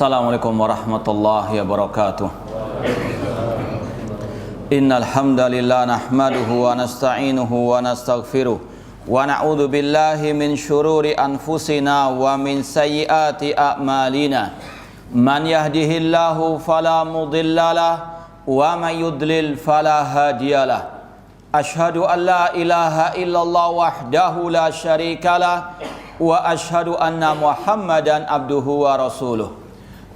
Assalamualaikum warahmatullahi wabarakatuh. Innal hamdalillah nahmaduhu wa nasta'inuhu wa nastaghfiruh wa na'udzu billahi min syururi anfusina wa min sayyiati a'malina. Man yahdihillahu fala mudhillalah wa man yudlil fala hadiyalah. Ashhadu an la ilaha illallah wahdahu la syarikalah wa ashhadu anna Muhammadan abduhu wa rasuluh.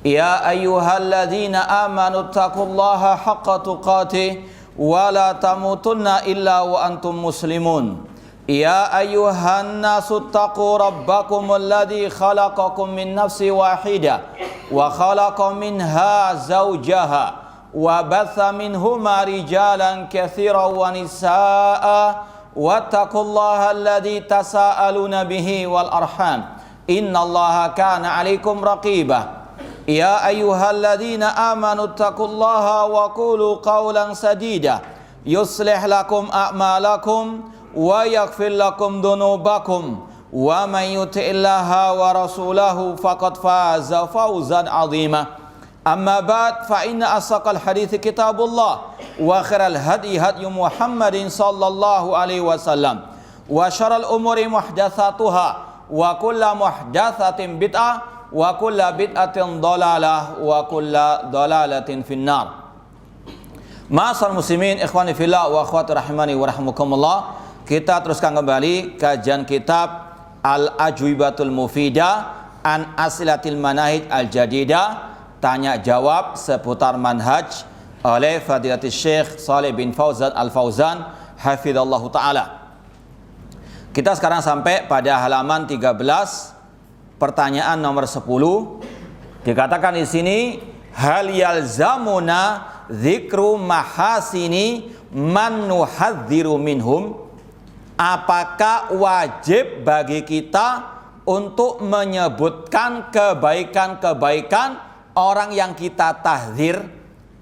Ya ayyuhalladzina amanu taqullaha haqqa tuqatih wa la tamutunna illa wa antum muslimun. Ya ayyuhan nasu taqu rabbakumul ladzi khalaqakum min nafsin wahidah wa khalaqa minha zawjaha wa batha minhuma rijalan katsiran wa nisaa'a wattaqullaha alladzi tasaaluna bihi wal arham innallaha kana 'alaikum raqibah. Ya ayyuhalladzina amanu taqullaha wa qulu qawlan sadida yuslih lakum a'malakum wa yaghfir lakum dhunubakum wa man yuti'illaha wa rasulahu faqad faza fawzan 'azima. Amma ba'd, fa inna asaqal hadithi kitabullah wa khairal hadi hadyu Muhammadin sallallahu alaihi wasallam wa syarrul umuri muhdatsatuha wa kullu muhdatsatin bid'ah wa kullu bid'atin dhalalah wa kullu dhalalatin finnar. Ma'asal muslimin, ikhwani fillah wa akhwati rahimani wa rahmukumullah. Kita teruskan kembali kajian kitab Al-Ajwibatul Mufidah an Asilatil Manahij Al-Jadidah, tanya jawab seputar manhaj oleh Fadilatul Syekh Shalih bin Fauzan Al-Fauzan hafizallahu taala. Kita sekarang sampai pada halaman 13, pertanyaan nomor 10. Dikatakan di sini, hal yalzamuna dzikru mahasini man nuhadziru minhum? Apakah wajib bagi kita untuk menyebutkan kebaikan-kebaikan orang yang kita tahdzir,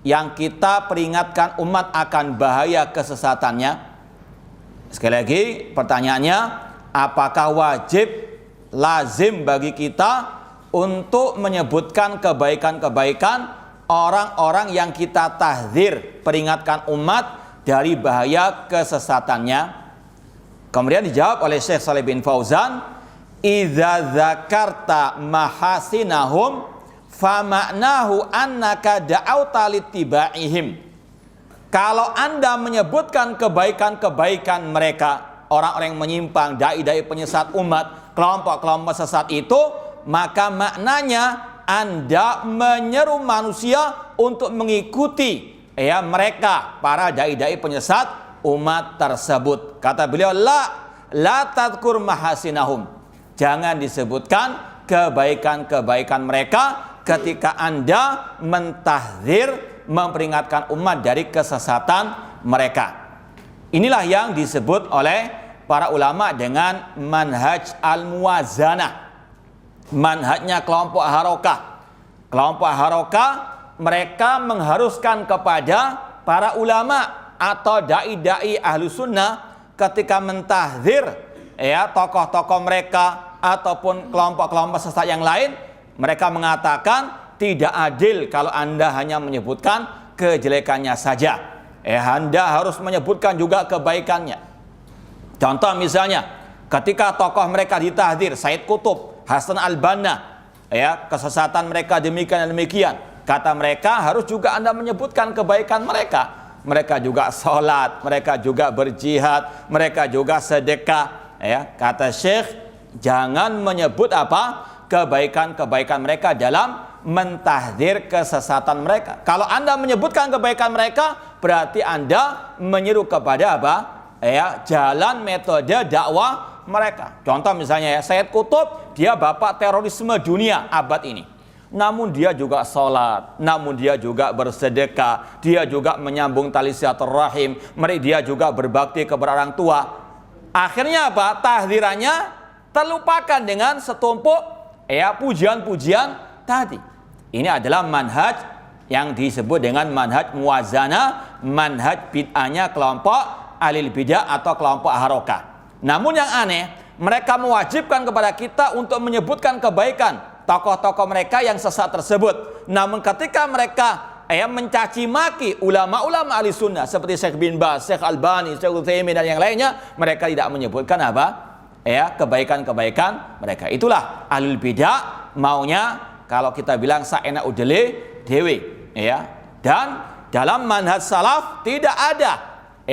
yang kita peringatkan umat akan bahaya kesesatannya? Sekali lagi pertanyaannya, apakah wajib, lazim bagi kita untuk menyebutkan kebaikan-kebaikan orang-orang yang kita tahdzir, peringatkan umat dari bahaya kesesatannya? Kemudian dijawab oleh Syekh Shalih bin Fauzan, idza dzakarta mahasinahum fama'nahu annaka da'auta littibaihim. Kalau Anda menyebutkan kebaikan-kebaikan mereka, orang-orang yang menyimpang, dai-dai penyesat umat, kelompok-kelompok sesat itu, maka maknanya Anda menyeru manusia untuk mengikuti mereka, para dai-dai penyesat umat tersebut. Kata beliau, la tadhkur mahasinahum. Jangan disebutkan kebaikan-kebaikan mereka ketika Anda mentahdzir, memperingatkan umat dari kesesatan mereka. Inilah yang disebut oleh para ulama dengan manhaj al-muwazanah, manhajnya kelompok harokah. Kelompok harokah mereka mengharuskan kepada para ulama atau dai-dai ahlu sunnah ketika mentahdzir tokoh-tokoh mereka ataupun kelompok-kelompok sesat yang lain, mereka mengatakan tidak adil kalau Anda hanya menyebutkan kejelekannya saja. Anda harus menyebutkan juga kebaikannya. Contoh misalnya, ketika tokoh mereka ditahdzir, Said Qutb, Hasan al-Banna, kesesatan mereka demikian dan demikian, kata mereka harus juga Anda menyebutkan kebaikan mereka. Mereka juga sholat, mereka juga berjihad, mereka juga sedekah. Kata Syekh, jangan menyebut kebaikan-kebaikan mereka dalam mentahdzir kesesatan mereka. Kalau Anda menyebutkan kebaikan mereka, berarti Anda menyeru kepada jalan metode dakwah mereka. Contoh misalnya Said Qutb, dia bapak terorisme dunia abad ini. Namun dia juga sholat, namun dia juga bersedekah, dia juga menyambung tali silaturahim, dia juga berbakti kepada orang tua. Akhirnya apa? Tahdzirannya terlupakan dengan setumpuk pujian-pujian tadi. Ini adalah manhaj yang disebut dengan manhaj muwazanah, manhaj bid'ahnya kelompok alil bid'ah atau kelompok harokah. Namun yang aneh, mereka mewajibkan kepada kita untuk menyebutkan kebaikan tokoh-tokoh mereka yang sesat tersebut. Namun ketika mereka mencaci maki ulama-ulama ahli sunnah seperti Syekh bin Baz, Syekh Albani, Syekh Utsaimin dan yang lainnya, mereka tidak menyebutkan kebaikan-kebaikan mereka. Itulah ahlul bidah, maunya kalau kita bilang saena udele dewe, Dan dalam manhaj salaf tidak ada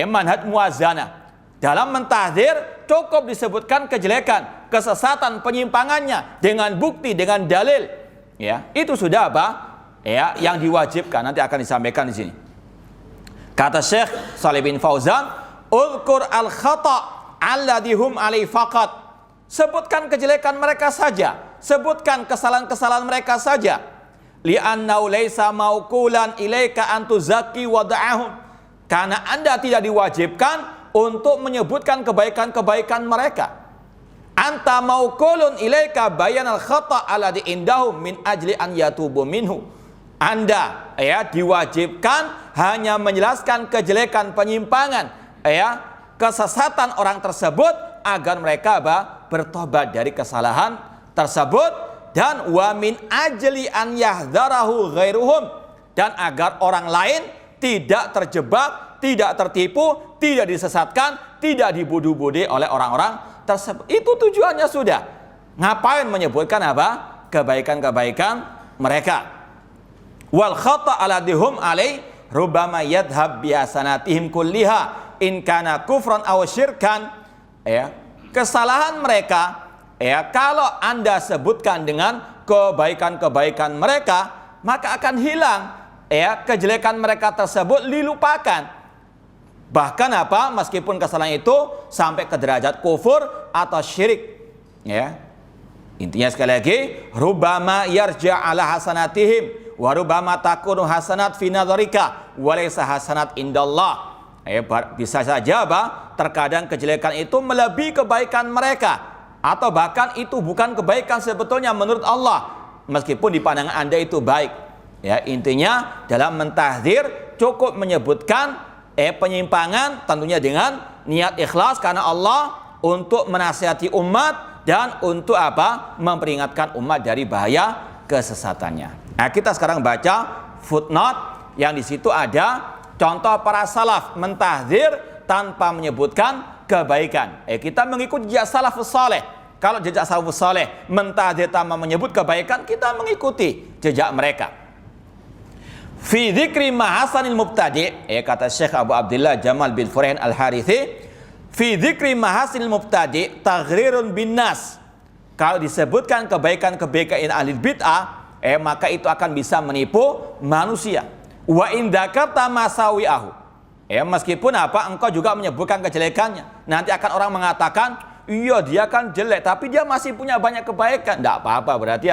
manhaj muwazanah. Dalam mentahdzir cukup disebutkan kejelekan, kesesatan, penyimpangannya dengan bukti, dengan dalil. Itu sudah yang diwajibkan, nanti akan disampaikan di sini. Kata Syekh Shalih bin Fauzan, "Uzkur al-khata' alladhi hum alaihi faqat." Sebutkan kejelekan mereka saja, sebutkan kesalahan-kesalahan mereka saja. Li'annahu laisa mauqulan ilaika an tuzakki wada'ahum. Karena Anda tidak diwajibkan untuk menyebutkan kebaikan-kebaikan mereka. Anta mauqulun ilaika bayanal khata' alladhi indahum min ajli an yatubu minhu. Anda diwajibkan hanya menjelaskan kejelekan, penyimpangan, kesesatan orang tersebut agar mereka bertobat dari kesalahan tersebut, dan wa min ajli an yahdharahu ghairuhum, dan agar orang lain tidak terjebak, tidak tertipu, tidak disesatkan, tidak dibodoh-bodohi oleh orang-orang tersebut. Itu tujuannya sudah. Ngapain menyebutkan kebaikan-kebaikan mereka? Wal khata' aladihum alai rubbama yadhhab bihasanatihim kulliha in kana kufran aw syirkan. Kesalahan mereka kalau Anda sebutkan dengan kebaikan-kebaikan mereka, maka akan hilang kejelekan mereka tersebut, dilupakan. Bahkan meskipun kesalahan itu sampai ke derajat kufur atau syirik. Intinya sekali lagi, rubbama yarja' ala hasanatihim wa rubbama takunu hasanat fi nadharika wa laysa hasanat indallah. Bisa saja terkadang kejelekan itu melebihi kebaikan mereka, atau bahkan itu bukan kebaikan sebetulnya menurut Allah, meskipun di pandangan Anda itu baik. Intinya dalam mentahdzir cukup menyebutkan penyimpangan, tentunya dengan niat ikhlas karena Allah, untuk menasihati umat dan untuk memperingatkan umat dari bahaya kesesatannya. Kita sekarang baca footnote yang di situ ada contoh para salaf mentahdzir tanpa menyebutkan kebaikan. Kita mengikuti jejak salafus saleh. Kalau jejak salafus saleh mentahdzir tanpa menyebut kebaikan, kita mengikuti jejak mereka. Fi dzikri mahasanil mubtadi', kata Syekh Abu Abdullah Jamal bin Furain Al-Harithi, fi dzikri mahasinil mubtadi' taghrirun bin nas. Kalau disebutkan kebaikan-kebaikan ahli bid'ah, maka itu akan bisa menipu manusia. Wa in dzakarta masawi'ahu, meskipun engkau juga menyebutkan kejelekannya, nanti akan orang mengatakan, iya dia kan jelek tapi dia masih punya banyak kebaikan. Tidak apa-apa, berarti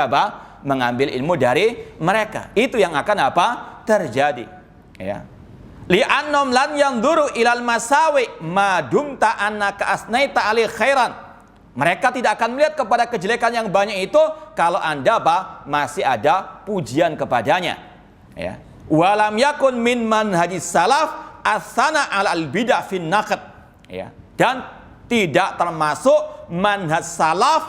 mengambil ilmu dari mereka. Itu yang akan terjadi. Li'annom lan yanzuru ilal masawi ma dumta annaka asnaita ali khairan. Mereka tidak akan melihat kepada kejelekan yang banyak itu kalau Anda masih ada pujian kepadanya. Walam yakun min manhajis salaf asana al bidah fin naqd. Dan tidak termasuk manhaj salaf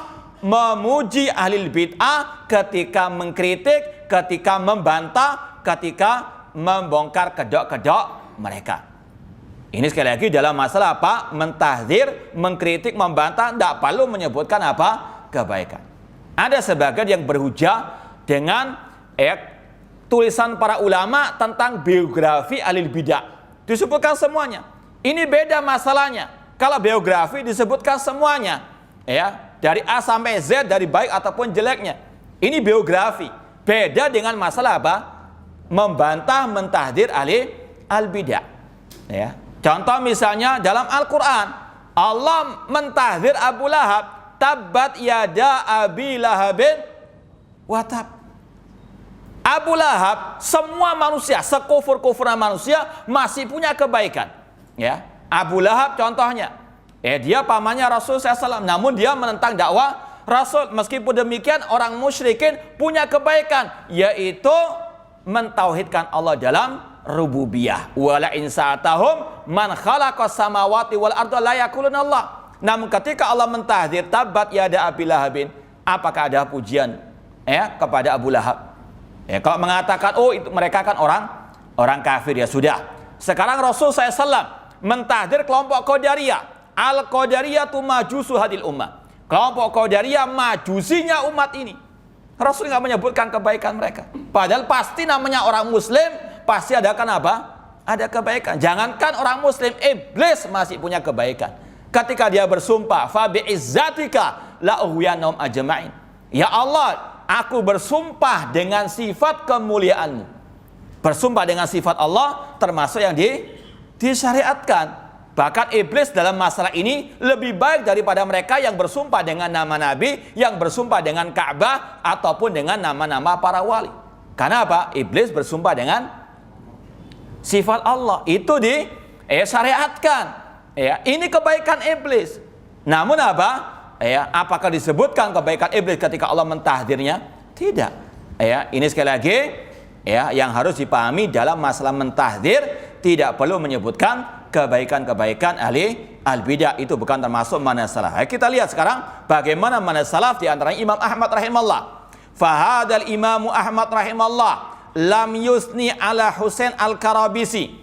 memuji ahli bid'ah ketika mengkritik, ketika membantah, ketika membongkar kedok-kedok mereka. Ini sekali lagi dalam masalah mentahdzir, mengkritik, membantah, tidak perlu menyebutkan kebaikan. Ada sebagian yang berhujah dengan tulisan para ulama tentang biografi ahli bidah. Disebutkan semuanya. Ini beda masalahnya. Kalau biografi disebutkan semuanya, dari A sampai Z, dari baik ataupun jeleknya. Ini biografi. Beda dengan masalah membantah, mentahdzir ahli al-bidah. Contoh misalnya dalam Al-Quran, Allah mentahdzir Abu Lahab, tabbat yada abi lahabin watab. Abu Lahab, semua manusia, sekufur-kufurnya manusia masih punya kebaikan. Abu Lahab contohnya, dia pamannya Rasul SAW, namun dia menentang dakwah Rasul. Meskipun demikian, orang musyrikin punya kebaikan, yaitu mentauhidkan Allah dalam rububiyah. Wala in sa'atahum man khalaqas samawati wal arda la yaquluna Allah. Namun ketika Allah mentahdzir tabbat yada abi lahabin, apakah ada pujian kepada Abu Lahab. Kalau mengatakan itu mereka kan orang kafir, ya sudah. Sekarang Rasul SAW mentahdir kelompok Qadariyah. Al-Qadariyah tu majusu hadil ummah. Kelompok Qadariyah majusinya umat ini. Rasul nggak menyebutkan kebaikan mereka. Padahal pasti namanya orang Muslim pasti ada apa? Ada kebaikan. Jangankan orang Muslim, iblis masih punya kebaikan. Ketika dia bersumpah, fa bi'izzatika la ughwiyannahum ajma'in. Ya Allah, aku bersumpah dengan sifat kemuliaanmu. Bersumpah dengan sifat Allah termasuk yang disyariatkan. Bahkan iblis dalam masalah ini lebih baik daripada mereka yang bersumpah dengan nama Nabi, yang bersumpah dengan Ka'bah, ataupun dengan nama-nama para wali. Karena apa? Iblis bersumpah dengan sifat Allah. Itu disyariatkan. Ini kebaikan iblis. Namun apa? Apakah disebutkan kebaikan iblis ketika Allah mentahdirnya? Tidak. Ini sekali lagi yang harus dipahami dalam masalah mentahdir, tidak perlu menyebutkan kebaikan-kebaikan ahli al-bidah, itu bukan termasuk manhaj salaf. Kita lihat sekarang bagaimana manhaj salaf, di antaranya Imam Ahmad rahimahullah. Fahadal Imam Ahmad rahimahullah lam yusni ala Husain al-Karabisi.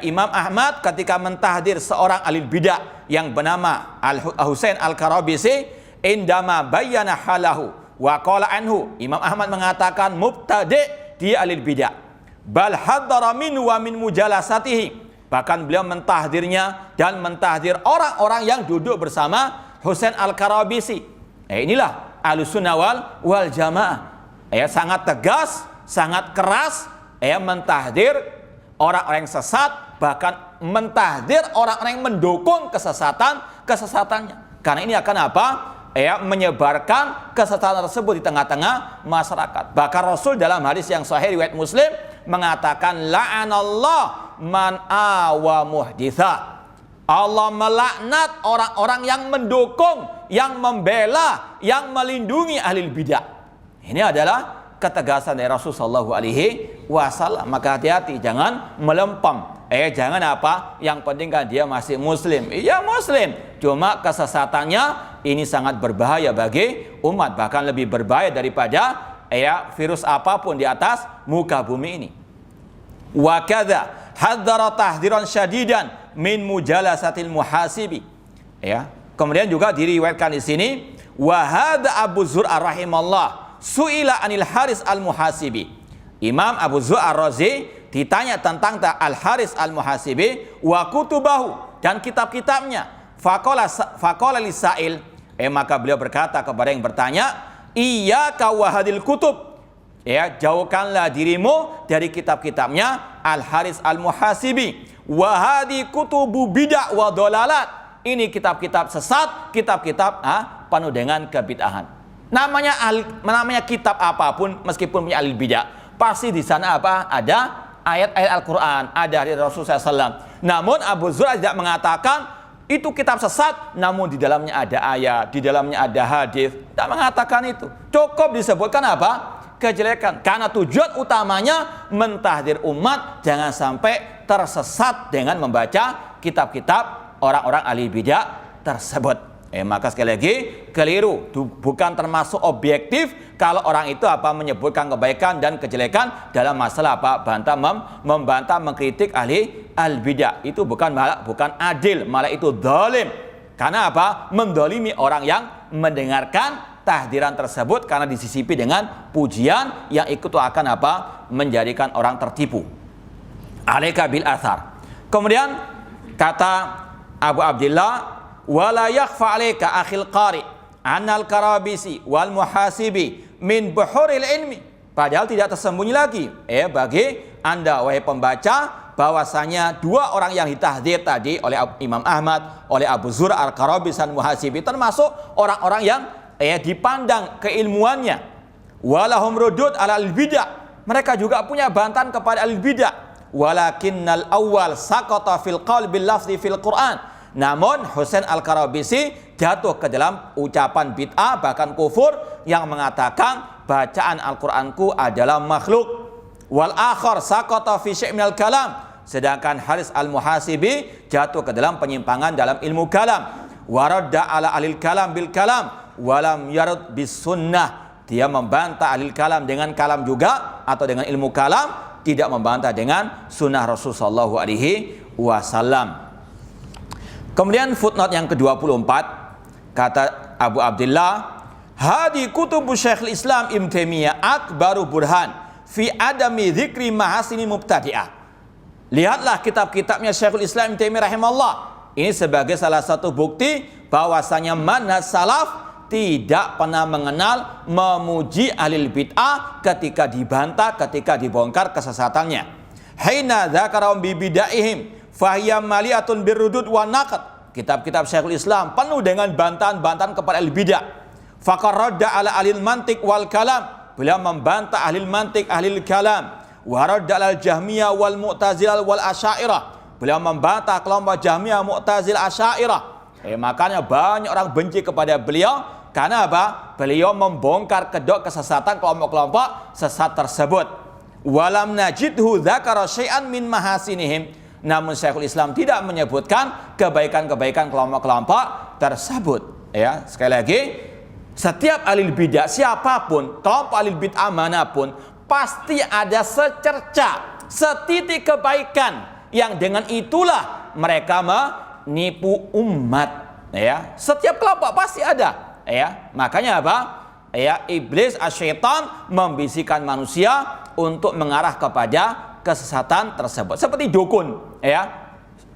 Imam Ahmad ketika mentahdir seorang ahli bidah yang bernama Husain al-Karabisi, indama bayyana halahu wa qala anhu, Imam Ahmad mengatakan mubtadi' dia ahli bidah. Bal haddara minhu wa min mujalasatihi. Bahkan beliau mentahdirnya dan mentahdir orang-orang yang duduk bersama Husain al-Karabisi. Inilah Ahlussunnah wal Jamaah. Sangat tegas, sangat keras, mentahdir orang-orang yang sesat, bahkan mentahdir orang-orang yang mendukung kesesatannya. Karena ini akan apa? Menyebarkan kesesatan tersebut di tengah-tengah masyarakat. Bahkan Rasul dalam hadis yang sahih riwayat Muslim mengatakan la'anallah man awa muhditha. Allah melaknat orang-orang yang mendukung, yang membela, yang melindungi ahli bidah. Ini adalah ketegasan dari Rasulullah SAW. Maka hati-hati, jangan melempem. Jangan apa? Yang penting kan dia masih Muslim. Iya Muslim, cuma kesesatannya ini sangat berbahaya bagi umat, bahkan lebih berbahaya daripada virus apapun di atas muka bumi ini. Wa kadza hadzara tahdziran syadidan min mujalasatil muhasibi. Kemudian juga diriwayatkan di sini wa hadza Abu Zur'ah rahimallah suila anil Haris al-Muhasibi. Imam Abu Zur'ah Ar-Razi ditanya tentang Al-Haris al-Muhasibi wa kutubahu, dan kitab-kitabnya. Faqala lisail, maka beliau berkata kepada yang bertanya, iyyaka wa hadil kutub. Jauhkanlah dirimu dari kitab-kitabnya Al-Haris al-Muhasibi. Wa hadi kutubu bid'ah wa dhalalat. Ini kitab-kitab sesat, kitab-kitab penuh dengan kebid'ahan. Namanya kitab apapun, meskipun punya ahli bidah, pasti di sana apa? Ada ayat-ayat Al-Quran, ada dari Rasulullah SAW. Namun Abu Zur'ah tidak mengatakan itu kitab sesat, namun di dalamnya ada ayat, di dalamnya ada hadis. Tidak mengatakan itu. Cukup disebutkan apa? Kejelekan. Karena tujuan utamanya mentahdir umat jangan sampai tersesat dengan membaca kitab-kitab orang-orang ahli bidah tersebut. Maka sekali lagi keliru, bukan termasuk objektif kalau orang itu menyebutkan kebaikan dan kejelekan dalam masalah membantah, mengkritik ahli al-bidah. Itu bukan adil, malah itu zalim. Karena mendolimi orang yang mendengarkan tahdiran tersebut, karena disisipi dengan pujian yang ikut akan menjadikan orang tertipu. Alaika bil athar. Kemudian kata Abu Abdillah, wala yakhfa alayka akhil qari annal Karabisi wal Muhasibi min buhuril ilmi. Padahal tidak tersembunyi lagi bagi Anda wahai pembaca, bahwasanya dua orang yang ditahdir tadi oleh Imam Ahmad, oleh Abu Zur'ah al-Karabisi dan Muhasibi termasuk orang-orang yang dipandang keilmuannya. Walahum rudud ala al-bidah. Mereka juga punya bantahan kepada al-bidah. Walakinnal awwal saqata fil qalbil lafzi fil Qur'an. Namun Husain al-Karabisi jatuh ke dalam ucapan bid'ah, bahkan kufur, yang mengatakan bacaan Al-Qur'anku adalah makhluk. Wal akhar saqata fi syai' minal kalam. Sedangkan Haris al-Muhasibi jatuh ke dalam penyimpangan dalam ilmu kalam. Waradda ala alil kalam bil kalam walam yarud bis sunnah. dia membantah ahli kalam dengan kalam juga atau dengan ilmu kalam, tidak membantah dengan sunnah Rasul sallallahu alaihi wasallam. Kemudian footnote yang ke-24, kata Abu Abdullah, hadi kutubu Syekhul Islam Ibnu Taimiyah akbaru burhan fi adami dzikri mahasini mubtadi'ah. Lihatlah kitab-kitabnya Syekhul Islam Ibnu Taimiyah rahimahullah. Ini sebagai salah satu bukti bahwasanya manhaj salaf tidak pernah mengenal memuji ahli bid'ah ketika dibantah, ketika dibongkar kesesatannya. Haina dzakarum bi bidaihim fahiya maliatun birrudud wa naqd. Kitab-kitab Syekhul Islam penuh dengan bantahan-bantahan kepada ahli bid'ah. Faqarradda ala ahli mantiq wal kalam. Beliau membantah ahli mantiq, ahli kalam. Wa radda ala Jahmiyah wal Mu'tazilah wal Asy'ariyah. Beliau membantah kelompok Jahmiyah, Mu'tazilah, Asy'ariyah. Makanya banyak orang benci kepada beliau karena apa? Beliau membongkar kedok kesesatan kelompok-kelompok sesat tersebut. Walam najidhu dzakara syai'an min mahasinihim. Namun Syekhul Islam tidak menyebutkan kebaikan-kebaikan kelompok-kelompok tersebut. Ya, sekali lagi, setiap ahli bidah siapapun, kelompok ahli bid'ah manapun, pasti ada secerca, setitik kebaikan yang dengan itulah mereka menipu umat. Ya, setiap kelompok pasti ada. Ya, makanya apa? Ya, iblis asyaitan membisikkan manusia untuk mengarah kepada kesesatan tersebut. Seperti dukun, ya.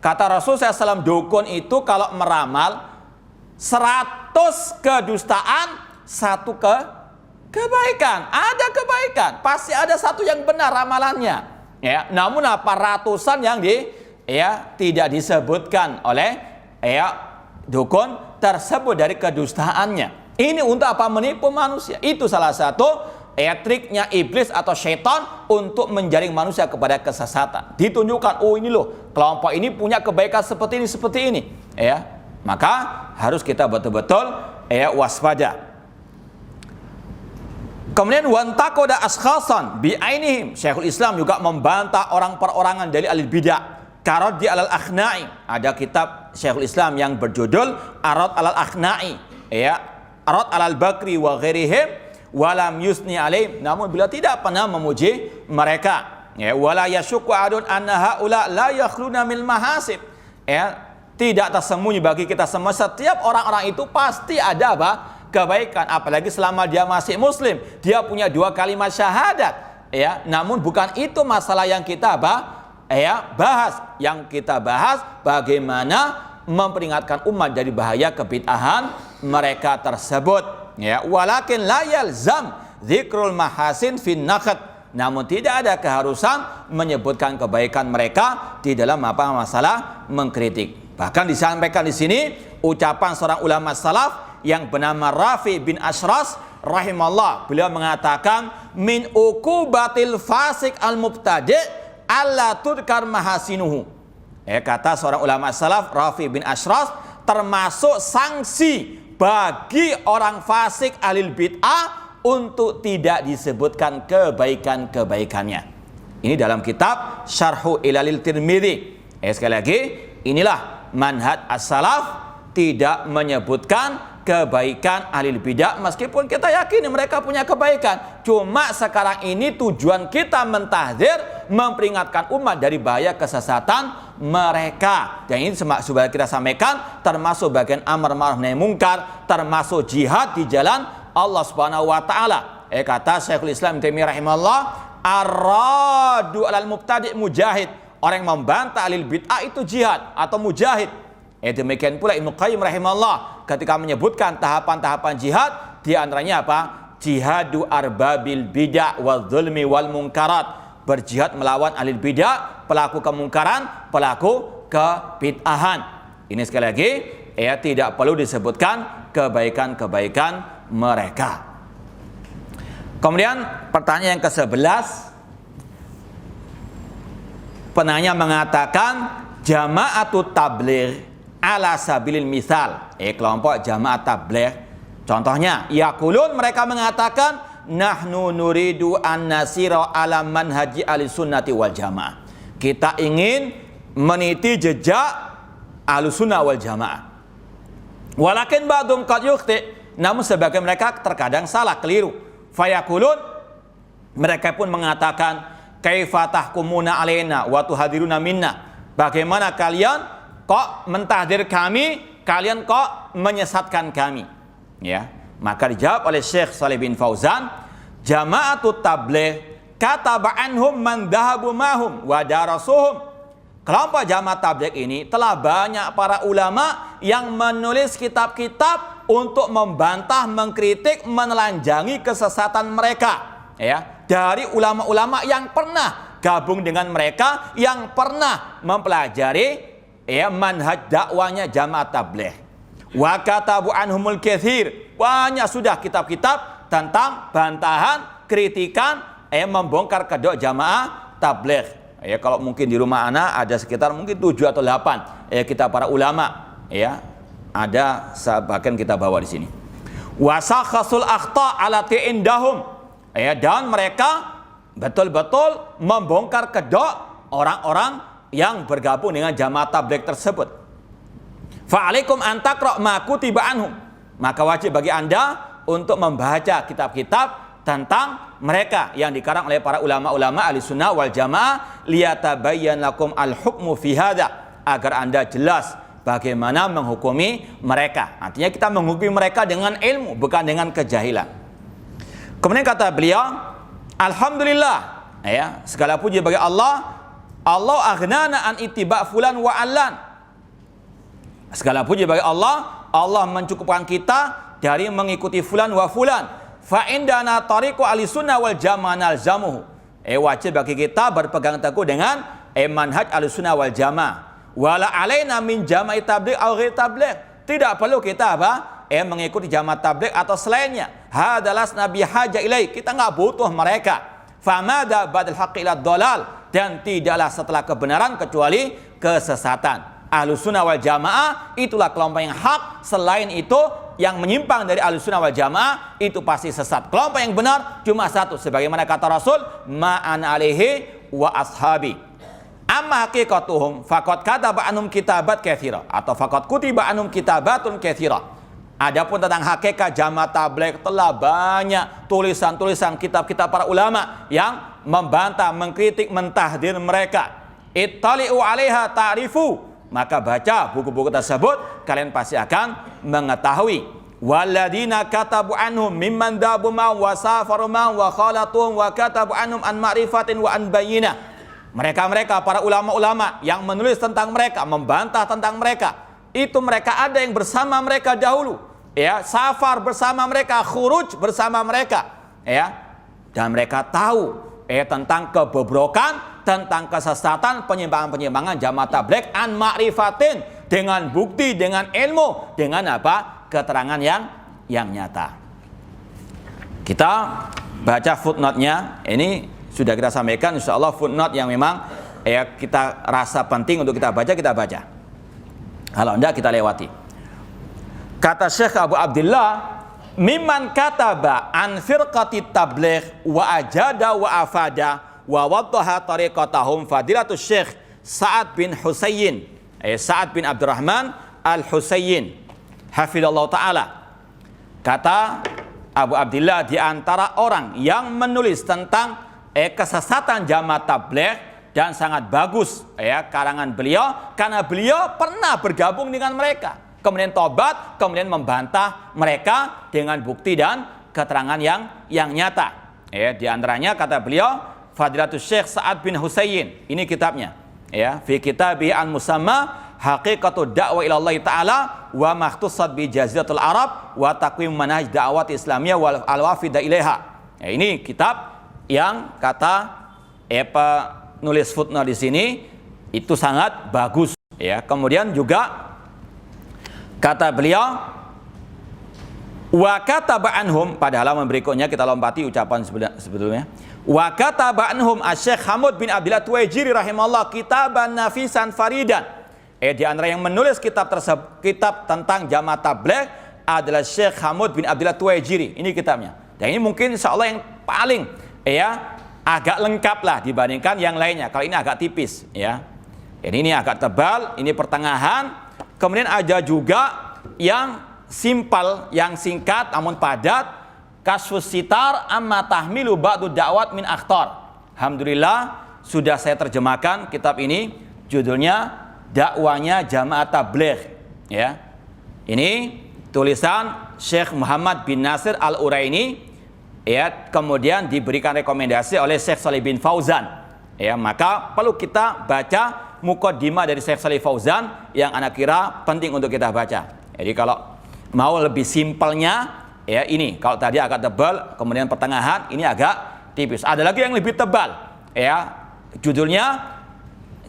Kata Rasul SAW, dukun itu kalau meramal 100 kedustaan, 1 kebaikan. Ada kebaikan, pasti ada 1 yang benar ramalannya. Ya, namun apa ratusan yang tidak disebutkan oleh dukun tersebut dari kedustaannya. Ini untuk apa? Menipu manusia. Itu salah satu triknya iblis atau syaitan untuk menjaring manusia kepada kesesatan. Ditunjukkan, oh ini loh, kelompok ini punya kebaikan seperti ini. Ya, maka harus kita betul-betul waspada. Kemudian wantaqada askhasan bi'ainihim. Syekhul Islam juga membantah orang perorangan dari ahli bidah. Karad di alal akhna'i. Ada kitab Syekhul Islam yang berjudul Arad alal akhna'i. Ya, Arad alal bakri wa ghairihim walam yusni alaihim. Namun beliau tidak pernah memuji mereka. Ya, wala yasyukku adun anna haula la yakhluna mil mahasib. Ya, tidak tersembunyi bagi kita semua, setiap orang-orang itu pasti ada apa? Kebaikan, apalagi selama dia masih muslim, dia punya 2 kalimat syahadat. Ya, namun bukan itu masalah yang kita bahas. Yang kita bahas bagaimana memperingatkan umat dari bahaya kebid'ahan mereka tersebut. Ya, walakin la yalzam dzikrul mahasin fin naqd. Namun tidak ada keharusan menyebutkan kebaikan mereka di dalam masalah mengkritik. Bahkan disampaikan di sini ucapan seorang ulama salaf yang bernama Rafi bin Ashras rahimahullah. Beliau mengatakan min uqubatil fasik al mubtadi' alla tudkar mahasinuhu. Kata seorang ulama salaf Rafi bin Ashras, termasuk sanksi bagi orang fasik ahli bid'ah untuk tidak disebutkan kebaikan-kebaikannya. Ini dalam kitab Syarhu Ilalil Tirmidzi. Sekali lagi, inilah manhaj as-salaf, tidak menyebutkan kebaikan ahli bidah meskipun kita yakin mereka punya kebaikan. Cuma sekarang ini tujuan kita mentahdzir, memperingatkan umat dari bahaya kesesatan mereka. Dan ini sudah kita sampaikan, termasuk bagian amar ma'ruf nahi munkar, termasuk jihad di jalan Allah Subhanahu wa taala. Kata Syekhul Islam Ibnu Taimiyah rahimahullah, ar-raddu 'alal mubtadi' mujahid. Orang yang membantah ahli bid'ah itu jihad atau mujahid. Demikian pula Ibnu Qayyim rahimahullah ketika menyebutkan tahapan-tahapan jihad, di antaranya apa? Jihadu arbabil bid'ah wal zulmi wal munkarat. Berjihad melawan ahli bid'ah, pelaku kemungkaran, pelaku kebid'ahan. Ini sekali lagi tidak perlu disebutkan kebaikan-kebaikan mereka. Kemudian pertanyaan yang ke-11, penanya mengatakan jama'atut tabligh ala sabilil misal. Kelompok jamaah tabligh, contohnya yaqulun, mereka mengatakan nahnu nuridu an nasira ala manhaji ahli sunnati wal jamaah. Kita ingin meniti jejak ahli sunnah wal jamaah. Walakin ba'dhum qad yukhti, namun sebagian mereka terkadang salah, keliru. Fayaqulun, mereka pun mengatakan, kaifa tahkumuna alaina wa tuhadiruna minna. Bagaimana kalian kok mentahdir kami, kalian kok menyesatkan kami? Ya, maka dijawab oleh Syekh Shalih bin Fauzan, jama'atut tabligh kataba anhum man dhahabu mahum wa darasuhum. Kelompok jamaah tabligh ini telah banyak para ulama yang menulis kitab-kitab untuk membantah, mengkritik, menelanjangi kesesatan mereka. Ya, dari ulama-ulama yang pernah gabung dengan mereka, yang pernah mempelajari manhaj dakwanya jamaah tabligh. Wa katabu anhumul katsir. Banyak sudah kitab-kitab tentang bantahan, kritikan, membongkar kedok jamaah tabligh. Ya, kalau mungkin di rumah anak ada sekitar mungkin 7 atau 8 kita para ulama, ya, ada bahkan kita bawa di sini. Wasakhasul akhta alati indahum, ya, dan mereka betul-betul membongkar kedok orang-orang yang bergabung dengan jamaah tabligh tersebut. Fa'alaikum an taqra' ma kutiba anhum, maka wajib bagi Anda untuk membaca kitab-kitab tentang mereka yang dikarang oleh para ulama-ulama Ahlussunnah wal Jamaah, liyatabayyan lakum al-hukmu fi hadza, agar Anda jelas bagaimana menghukumi mereka. Artinya kita menghukumi mereka dengan ilmu, bukan dengan kejahilan. Kemudian kata beliau, alhamdulillah, ya, segala puji bagi Allah, Allah aghnana an ittiba fulan wa allan. Segala puji bagi Allah, Allah mencukupkan kita dari mengikuti fulan wa fulan. Fa indana tariqu ahlussunnah wal jamaah nalzamuhu. Wajib bagi kita berpegang teguh dengan manhaj ahlussunnah wal jamaah. Wala alaina min jama'i tabligh aw ghairi tabligh. Tidak perlu kita mengikuti jamaah tabligh atau selainnya. Hadalas nabi haja ilai. Kita enggak butuh mereka. Famada badal haqqi ila dhalal, dan tidaklah setelah kebenaran kecuali kesesatan. Ahlussunnah wal jamaah itulah kelompok yang hak. Selain itu yang menyimpang dari Ahlussunnah wal jamaah itu pasti sesat. Kelompok yang benar cuma satu, sebagaimana kata Rasul, ma'an alaihi wa ashabi. Amma haqiqatuhum faqad kataba anhum kitabat katsira, atau faqad kutiba anhum kitabatun katsira. Adapun tentang hakikat jamaah tabligh, telah banyak tulisan-tulisan kitab-kitab para ulama yang membantah, mengkritik, mentahdir mereka. Ittali'u 'alaiha ta'rifu, maka baca buku-buku tersebut, kalian pasti akan mengetahui. Walladzina katabu anhum mimman dabu ma wa safaru ma wa khalatuhum wa katabu anhum an ma'rifatin wa an bayyinah. Mereka-mereka para ulama-ulama yang menulis tentang mereka, membantah tentang mereka, itu mereka ada yang bersama mereka dahulu, ya, safar bersama mereka, khuruj bersama mereka, ya, dan mereka tahu tentang kebobrokan, tentang kesesatan, penyimpangan-penyimpangan jamaah tabligh an ma'rifatin, dengan bukti, dengan ilmu, dengan apa? Keterangan yang nyata. Kita baca footnote-nya. Ini sudah kita sampaikan, insyaallah footnote yang memang kita rasa penting untuk kita baca. Kalau enggak kita lewati. Kata Syekh Abu Abdullah, mimman kataba an firqati tabligh wa ajada wa afada wa waddaha tariqatahum fadilatus Syekh Sa'ad bin Husayn, Sa'ad bin Abdurrahman Al-Husayn hafizallahu taala. Kata Abu Abdullah, di antara orang yang menulis tentang kesesatan jamaah tabligh, dan sangat bagus karangan beliau, karena beliau pernah bergabung dengan mereka, kemudian tobat, kemudian membantah mereka dengan bukti dan keterangan yang nyata. Di antaranya kata beliau, Fadilatus Syekh Sa'ad bin Husayn, ini kitabnya, fi kitabi an musamma haqiqatu da'wa ila Allah ta'ala wa makhtussat bi jaziratul Arab wa taqwim manhaj da'wat islamiyah wal alwafida ilaiha. Ini kitab yang kata nulis footnote di sini itu sangat bagus, Kemudian juga kata beliau, wa kataba anhum, pada halaman berikutnya kita lompati ucapan sebelumnya. Wa kataba anhum Asy-Syaikh Hamud bin Abdillah Tuwaijiri rahimahullah kitaban nafisan faridan. Di antara yang menulis kitab tersebut, kitab tentang jamaah tabligh, adalah Syekh Hamud bin Abdillah Tuwaijiri. Ini kitabnya. Dan ini mungkin insyaallah yang paling agak lengkap lah dibandingkan yang lainnya. Kalau ini agak tipis, Ini agak tebal, ini pertengahan. Kemudian ada juga yang simpel, yang singkat namun padat. Kasyfus Sitar amma tahmilu ba'du da'wat min akhtar. Alhamdulillah sudah saya terjemahkan kitab ini, judulnya Dakwanya Jamaah Tabligh, ya. Ini tulisan Syekh Muhammad bin Nasir Al-Uraini, ya, kemudian diberikan rekomendasi oleh Syekh Shalih bin Fauzan. Ya, maka perlu kita baca muqaddimah dari Syekh Shalih Fauzan yang anak kira penting untuk kita baca. Jadi kalau mau lebih simpelnya, ya ini, kalau tadi agak tebal, kemudian pertengahan, ini agak tipis. Ada lagi yang lebih tebal, ya, judulnya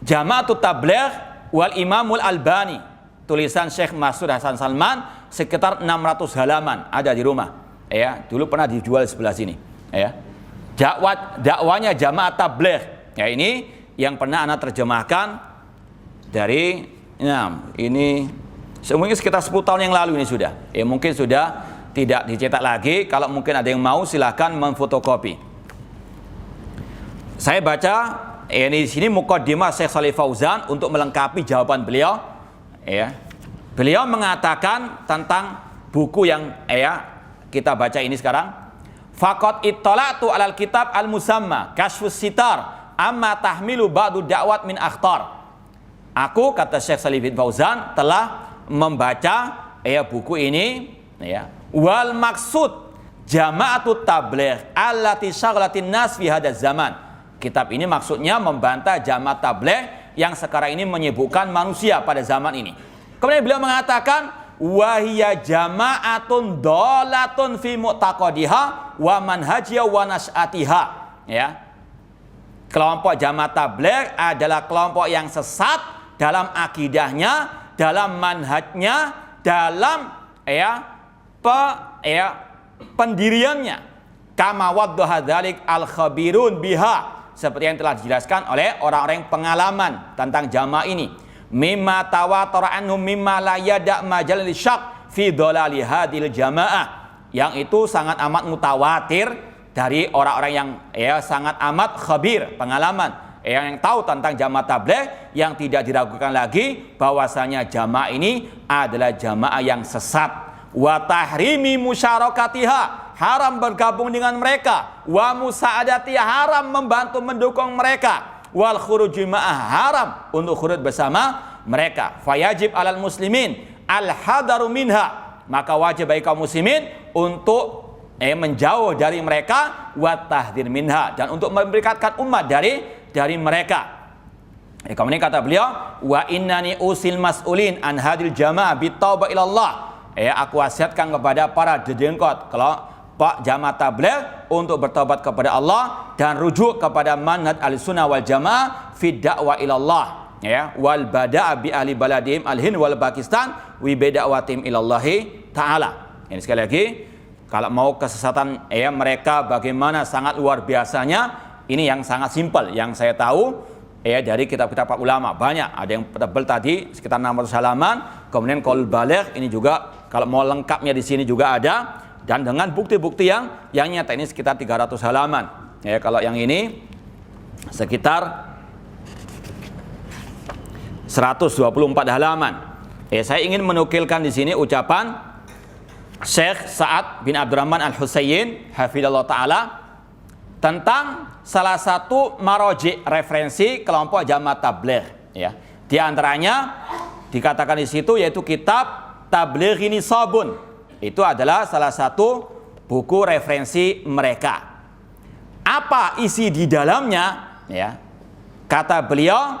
Jama'atut Tabligh wal Imamul Albani, tulisan Syekh Mas'ud Hasan Salman, sekitar 600 halaman, ada di rumah, ya, dulu pernah dijual di sebelah sini, ya. Dakwanya Jamaah Tabligh, ya, ini yang pernah anak terjemahkan dari, ya, ini mungkin sekitar 10 tahun yang lalu ini sudah, ya, mungkin sudah tidak dicetak lagi. Kalau mungkin ada yang mau, silahkan memfotokopi. Saya baca ini di sini muqaddimah Syekh Shalih Fauzan untuk melengkapi jawaban beliau, ya. Beliau mengatakan tentang buku yang, ya, kita baca ini sekarang. Faqad ittala'tu 'alal kitab al-musamma Kasyfus Sitar amma tahmilu ba'du da'wat min akhtar. Aku, kata Syekh Shalih bin Fauzan, telah membaca, ya, buku ini, ya. Wal maksud Jama'atut Tabligh allati syaghlatin nas fi hadzal zaman. Kitab ini maksudnya membantah jamaah tabligh yang sekarang ini menyibukkan manusia pada zaman ini. Kemudian beliau mengatakan wahiya jama'atun dolatun fi mu'taqadiha wa manhajiha wa nas'atiha, ya. Kelompok jamaah tabligh adalah kelompok yang sesat dalam akidahnya, dalam manhajnya, dalam, pendiriannya. Kama waddaha dzalik al-khabirun biha, seperti yang telah dijelaskan oleh orang-orang pengalaman tentang jamaah ini. Mimma tawatara anhum mimma la yada' majal lisyak fi dhalali hadil jamaah, yang itu sangat amat mutawatir dari orang-orang yang, ya, sangat amat khabir, pengalaman, yang tahu tentang jamaah tabligh, yang tidak diragukan lagi bahwasanya jamaah ini adalah jamaah yang sesat. Wa tahrimi musyarakatiha, haram bergabung dengan mereka. Wa musa'adati, haram membantu mendukung mereka. Wal khuruji ma'ah, haram untuk khurud bersama mereka. Fayajib alal muslimin al hadaru minha, maka wajib bagi kaum muslimin untuk menjauh dari mereka, wa tahdir minha, dan untuk memberikan umat dari mereka. Kemudian kata beliau, wa innani usil mas'ulin an hadil jamaah bitauba ilallah. Aku wasiatkan kepada para dedengkot kelompok jamaah tabligh untuk bertobat kepada Allah dan rujuk kepada manhaj al-sunnah wal jamaah fi da'wa ilallah, ya, wal bada'a bi ahli baladihim al-Hind wal Pakistan wi bida'watim ilallahi ta'ala. Ini sekali lagi, kalau mau kesesatan, ya, mereka bagaimana sangat luar biasanya, ini yang sangat simpel yang saya tahu, ya, dari kitab-kitab ulama. Banyak, ada yang tebal tadi sekitar 600 halaman, kemudian Qaul Baligh ini juga, kalau mau lengkapnya di sini juga ada, dan dengan bukti-bukti yang nyata, ini sekitar 300 halaman. Ya, kalau yang ini sekitar 124 halaman. Saya ingin menukilkan di sini ucapan Syekh Sa'ad bin Abdurrahman Al-Husayn hafidhallahu taala tentang salah satu maroji, referensi kelompok jamaah tabligh, ya. Di antaranya dikatakan di situ yaitu kitab Tablighi Nisabun. Itu adalah salah satu buku referensi mereka. Apa isi di dalamnya, ya? Kata beliau,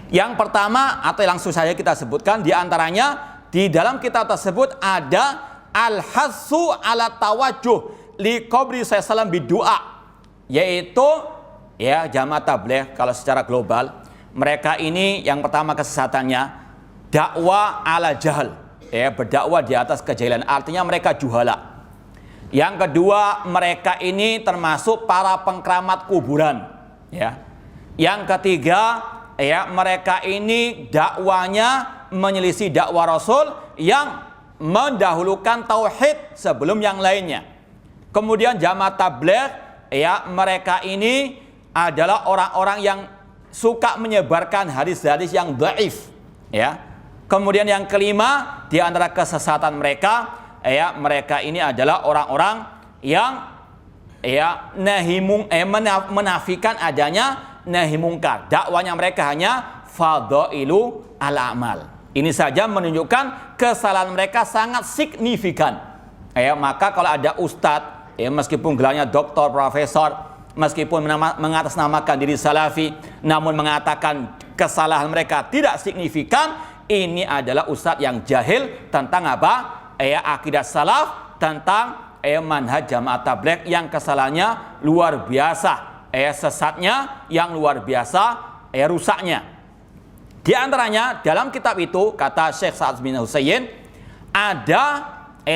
yang pertama, atau langsung saja kita sebutkan, di antaranya di dalam kitab tersebut ada al-hassu ala tawajjuh li qabri sallallahu bidu'a, yaitu, ya, jamaah tabligh kalau secara global mereka ini yang pertama kesesatannya dakwah ala jahal, ya, berdakwah di atas kejahilan, artinya mereka juhala. Yang kedua, mereka ini termasuk para pengkeramat kuburan, ya. Yang ketiga, ya, mereka ini dakwanya menyelisih dakwah Rasul yang mendahulukan tauhid sebelum yang lainnya. Kemudian jamaah tabligh, ya, mereka ini adalah orang-orang yang suka menyebarkan hadis-hadis yang dhaif, ya. Kemudian yang kelima, di antara kesesatan mereka, mereka ini adalah orang-orang yang menafikan adanya nahi mungkar. Dakwanya mereka hanya fadailu al-amal. Ini saja menunjukkan kesalahan mereka sangat signifikan. Maka kalau ada ustadz, meskipun gelarnya doktor, profesor, meskipun mengatasnamakan diri salafi, namun mengatakan kesalahan mereka tidak signifikan, ini adalah ustadz yang jahil tentang apa? Akidah salaf, tentang manhaj jamaah tabligh yang kesalahannya luar biasa, sesatnya yang luar biasa, rusaknya. Di antaranya dalam kitab itu kata Syekh Sa'ad bin Husain ada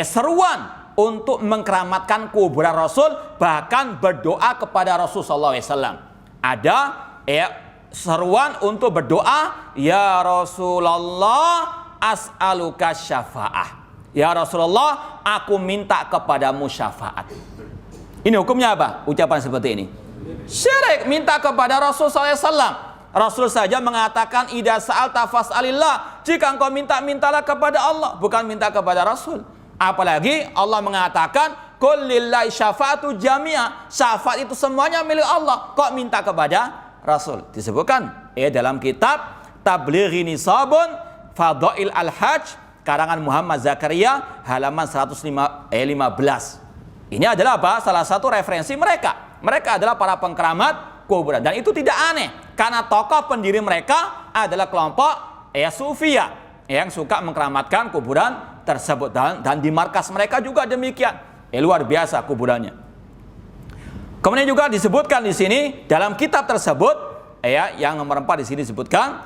seruan untuk mengkeramatkan kuburan Rasul, bahkan berdoa kepada Rasul sallallahu alaihi wasallam. Ada seruan untuk berdoa, ya Rasulullah as'aluka syafa'ah. Ya Rasulullah, aku minta kepadamu syafaat. Ini hukumnya apa? Ucapan seperti ini syirik, minta kepada Rasul sallallahu alaihi wasallam. Rasul saja mengatakan idza sa'alta fas'alillah, jika engkau minta, mintalah kepada Allah, bukan minta kepada Rasul. Apalagi Allah mengatakan qul lillahi syafa'atu jami'a, syafaat itu semuanya milik Allah, kok minta kepada Rasul? Disebutkan dalam kitab Tablighi Nisabun Fadail Al-Hajj karangan Muhammad Zakaria halaman 115. Ini adalah apa? Salah satu referensi mereka. Mereka adalah para pengkeramat kuburan, dan itu tidak aneh karena tokoh pendiri mereka adalah kelompok Sufia yang suka mengkeramatkan kuburan tersebut, dan di markas mereka juga demikian. Luar biasa kuburannya. Kemudian juga disebutkan di sini dalam kitab tersebut yang nomor 4 di sini disebutkan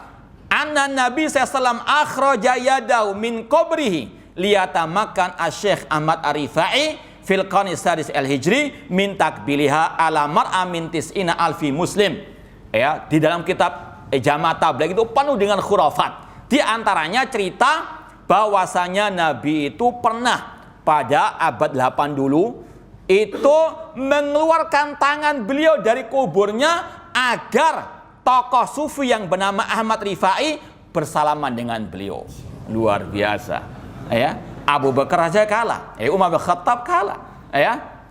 anna Nabi sallallahu akhraja yadahu min qabrihi liyatamakan asy-Syaikh Ahmad Ar-Rifai fil qarni sadis al-hijri min takbiliha ala mar'a min tis'ina alfi muslim. Di dalam kitab Jamaah Tabligh itu penuh dengan khurafat. Di antaranya cerita bahwasanya Nabi itu pernah pada abad 8 dulu itu mengeluarkan tangan beliau dari kuburnya agar tokoh sufi yang bernama Ahmad Rifai bersalaman dengan beliau. Luar biasa. Abu Bakar saja kalah, Umar bin Khattab kalah.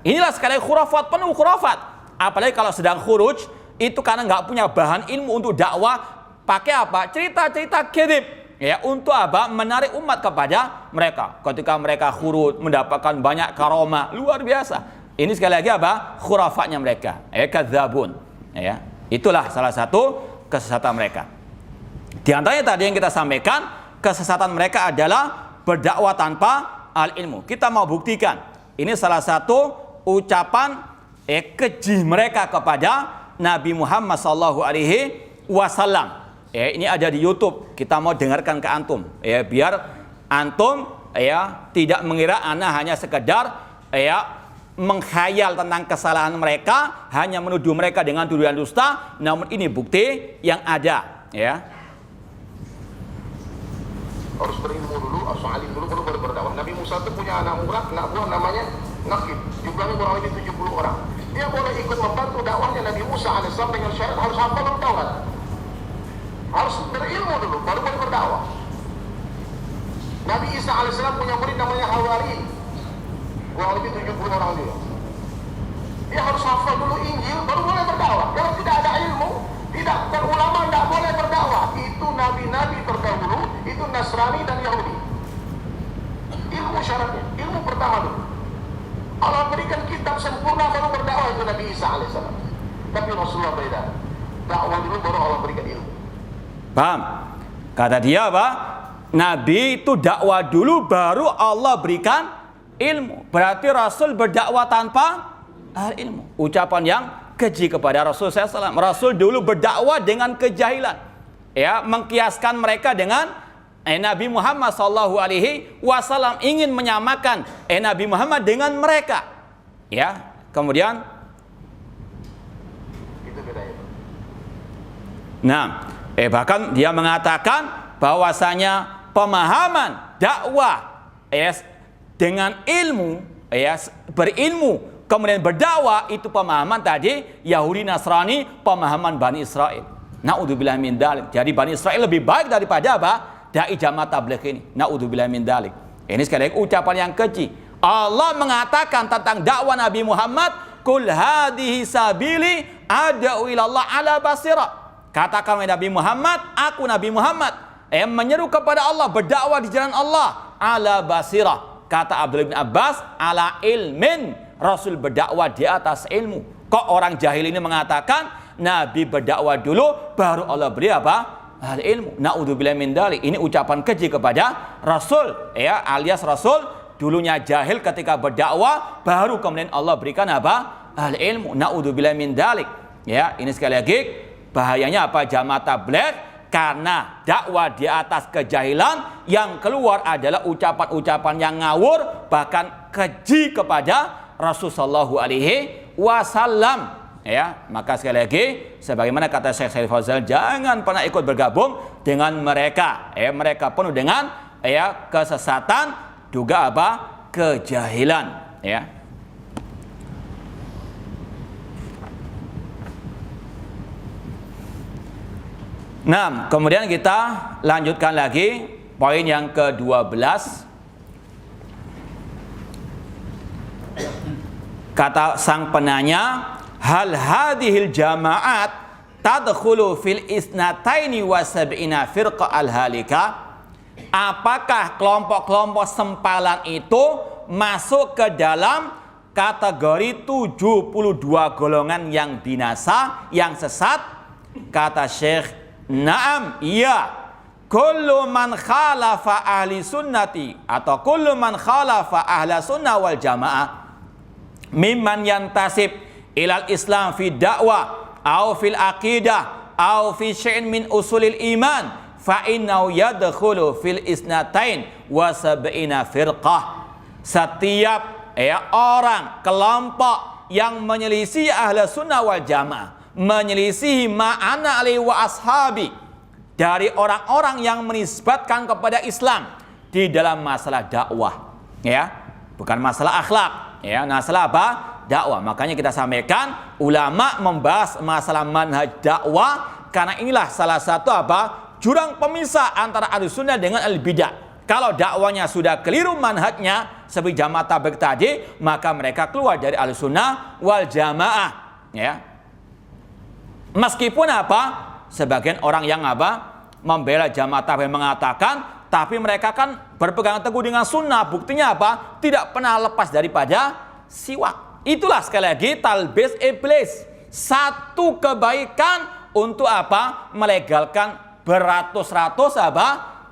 Inilah sekali khurafat, penuh khurafat. Apalagi kalau sedang khuruj, itu karena nggak punya bahan ilmu untuk dakwah, pakai apa? Cerita-cerita kedzib, untuk apa? Menarik umat kepada mereka. Ketika mereka khuruj mendapatkan banyak karomah, luar biasa. Ini sekali lagi apa? Khurafatnya mereka, kadzabun. Itulah salah satu kesesatan mereka. Di antaranya tadi yang kita sampaikan, kesesatan mereka adalah berdakwah tanpa al-ilmu. Kita mau buktikan. Ini salah satu ucapan keji mereka kepada Nabi Muhammad sallallahu alaihi wasallam. Ini ada di YouTube. Kita mau dengarkan ke antum. Biar antum tidak mengira ana hanya sekedar mengkhayal tentang kesalahan mereka, hanya menuduh mereka dengan tuduhan dusta, namun ini bukti yang ada. Harus berilmu dulu, harus alim dulu, baru berdakwah. Nabi Musa itu punya anak buah namanya Nakib. Jumlahnya kurang lebih 70 orang. Dia boleh ikut membantu dakwahnya Nabi Musa alaihissalam dengan syarat harus hafal Taurat. Harus berilmu dulu, baru boleh berdakwah. Nabi Isa alaihissalam punya murid namanya Hawari. Kurang lebih 70 orang juga. Dia harus hafal dulu Injil, baru boleh berdakwah. Kalau tidak ada ilmu, tidak ulama tidak boleh berdakwah. Itu nabi-nabi terdahulu, itu Nasrani dan Yahudi. Ilmu syaratnya, ilmu pertama dulu. Allah berikan kitab sempurna baru berdakwah, itu Nabi Isa alaihissalam. Tapi Rasulullah beda. Dakwah dulu baru Allah berikan ilmu. Paham? Kata dia apa? Nabi itu dakwah dulu baru Allah berikan ilmu. Berarti Rasul berdakwah tanpa ilmu. Ucapan yang keji kepada Rasul SAW. Rasul dulu berdakwah dengan kejahilan, mengkiaskan mereka dengan Nabi Muhammad SAW, ingin menyamakan Nabi Muhammad dengan mereka. Kemudian itu bedanya. Nah, bahkan dia mengatakan bahwasanya pemahaman dakwah dengan ilmu, berilmu kemudian berdakwah, itu pemahaman tadi Yahudi Nasrani, pemahaman Bani Israel. Na'udzubillah min dzalik. Jadi Bani Israel lebih baik daripada apa? Dai Jamaah Tabligh ini. Na'udzubillah min dzalik. Ini sekali lagi ucapan yang keji. Allah mengatakan tentang dakwah Nabi Muhammad, "Qul hadhihi sabili ad'u ilallah ala basirah." Katakan Nabi Muhammad, aku Nabi Muhammad yang menyeru kepada Allah, berdakwah di jalan Allah ala basirah. Kata Abdullah bin Abbas, ala ilmin. Rasul berdakwah di atas ilmu. Kok orang jahil ini mengatakan Nabi berdakwah dulu baru Allah beri apa? Al ilmu. Naudzubillah min dzalik. Ini ucapan keji kepada Rasul, ya, alias Rasul dulunya jahil ketika berdakwah, baru kemudian Allah berikan apa? Al ilmu. Naudzubillah min dzalik. Ya, ini sekali lagi bahayanya apa? Jamaah tabligh, karena dakwah di atas kejahilan, yang keluar adalah ucapan-ucapan yang ngawur, bahkan keji kepada Rasulullah sallallahu alaihi wasallam. Ya, maka sekali lagi sebagaimana kata Syekh Shalih Fauzan, jangan pernah ikut bergabung dengan mereka. Mereka penuh dengan kesesatan, juga apa? Kejahilan, ya. Nah, kemudian kita lanjutkan lagi poin yang ke-12. Kata sang penanya, hal hadhil jama'at tadkhulu fil isnataini wa sab'ina firqa al-halika? Apakah kelompok-kelompok sempalan itu masuk ke dalam kategori 72 golongan yang binasa, yang sesat? Kata Syekh, na'am, iya. Kullu man khalafa ahli sunnati, atau kullu man khalafa ahla sunnah wal jamaah mimman yantasib ilal Islam fi dakwah au fil aqidah au fi syai'in min usulil iman fa innahu yadkhulu fil isnatain wa sab'ina firqah. Setiap orang, kelompok yang menyelisih ahli sunnah wal jamaah, menyelisih ma'ana alaihi wa ashabi, dari orang-orang yang menisbatkan kepada Islam di dalam masalah dakwah, ya, bukan masalah akhlak, ya, masalah apa? Dakwah. Makanya kita sampaikan ulama membahas masalah manhaj dakwah, karena inilah salah satu apa? Jurang pemisah antara Ahlussunnah dengan al-bidah. Kalau dakwanya sudah keliru manhajnya seperti jamaah tabligh tadi, maka mereka keluar dari Ahlussunnah wal jamaah, ya. Meskipun apa? Sebagian orang yang apa? Membela jamaah tabligh mengatakan, tapi mereka kan berpegang teguh dengan sunnah. Buktinya apa? Tidak pernah lepas daripada siwak. Itulah sekali lagi talbis iblis. Satu kebaikan untuk apa? Melegalkan beratus-ratus apa?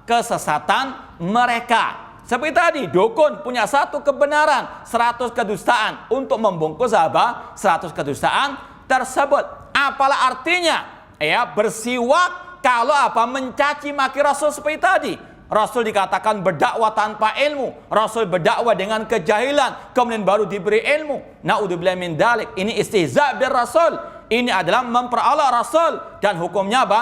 Kesesatan mereka. Seperti tadi, dukun punya satu kebenaran, 100 kedustaan untuk membungkus apa? 100 kedustaan tersebut. Apalah artinya? Ya, bersiwak kalau apa? Mencaci maki Rasul seperti tadi. Rasul dikatakan berdakwah tanpa ilmu, Rasul berdakwah dengan kejahilan, kemudian baru diberi ilmu. Naudzubillah min dzalik. Ini istihza' bir Rasul. Ini adalah memperalah Rasul, dan hukumnya apa?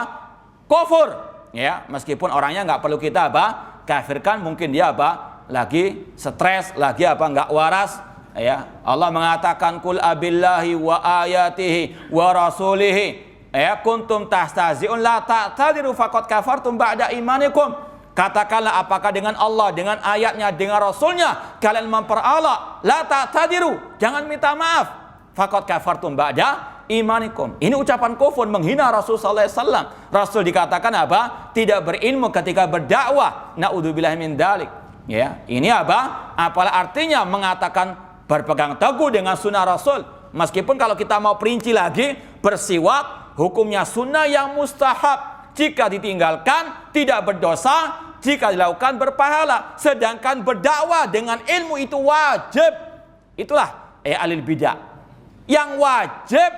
Kufur. Ya, meskipun orangnya nggak perlu kita apa? Kafirkan, mungkin dia apa? Lagi stres, lagi apa? Nggak waras. Ya, Allah mengatakan kul abillahi wa ayatihi wa rasulihi kuntum tahtazi'un la ta'tadiru faqad kafartum ba'da imanikum. Katakanlah, apakah dengan Allah, dengan ayatnya, dengan Rasulnya kalian memperalah? La ta'tadiru, jangan minta maaf. Faqad kafartum ba'da imanikum. Ini ucapan kufur, menghina Rasul sallallahu alaihi wasallam. Rasul dikatakan apa? Tidak berilmu ketika berdakwah. Naudzubillah min dzalik. Ya, ini apa? Apalah artinya mengatakan berpegang teguh dengan sunnah Rasul? Meskipun kalau kita mau perinci lagi, bersiwak hukumnya sunnah yang mustahab. Jika ditinggalkan tidak berdosa, jika dilakukan berpahala. Sedangkan berdakwah dengan ilmu itu wajib. Itulah alil bidah. Yang wajib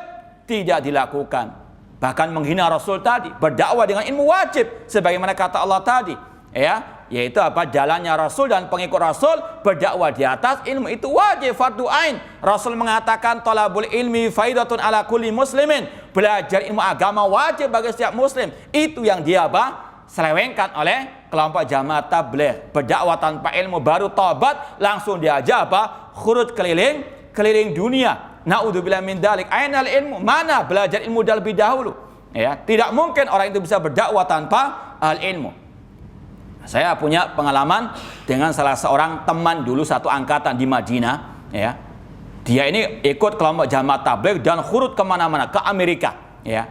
tidak dilakukan. Bahkan menghina Rasul tadi. Berdakwah dengan ilmu wajib, sebagaimana kata Allah tadi, ya, yaitu apa? Jalannya Rasul dan pengikut Rasul berdakwah di atas ilmu itu wajib, fardu ain. Rasul mengatakan talabul ilmi faidatun ala kulli muslimin. Belajar ilmu agama wajib bagi setiap muslim. Itu yang dia apa? Selewengkan oleh kelompok jamaah tabligh. Berdakwah tanpa ilmu, baru tobat langsung diajak apa? Khurud keliling dunia. Naudzubillah min dzalik. Ainal ilmu? Mana belajar ilmu lebih dahulu? Ya, tidak mungkin orang itu bisa berdakwah tanpa al ilmu. Saya punya pengalaman dengan salah seorang teman dulu satu angkatan di Madinah, ya. Dia ini ikut kelompok jamaah tabligh dan khurut kemana-mana, ke Amerika, ya.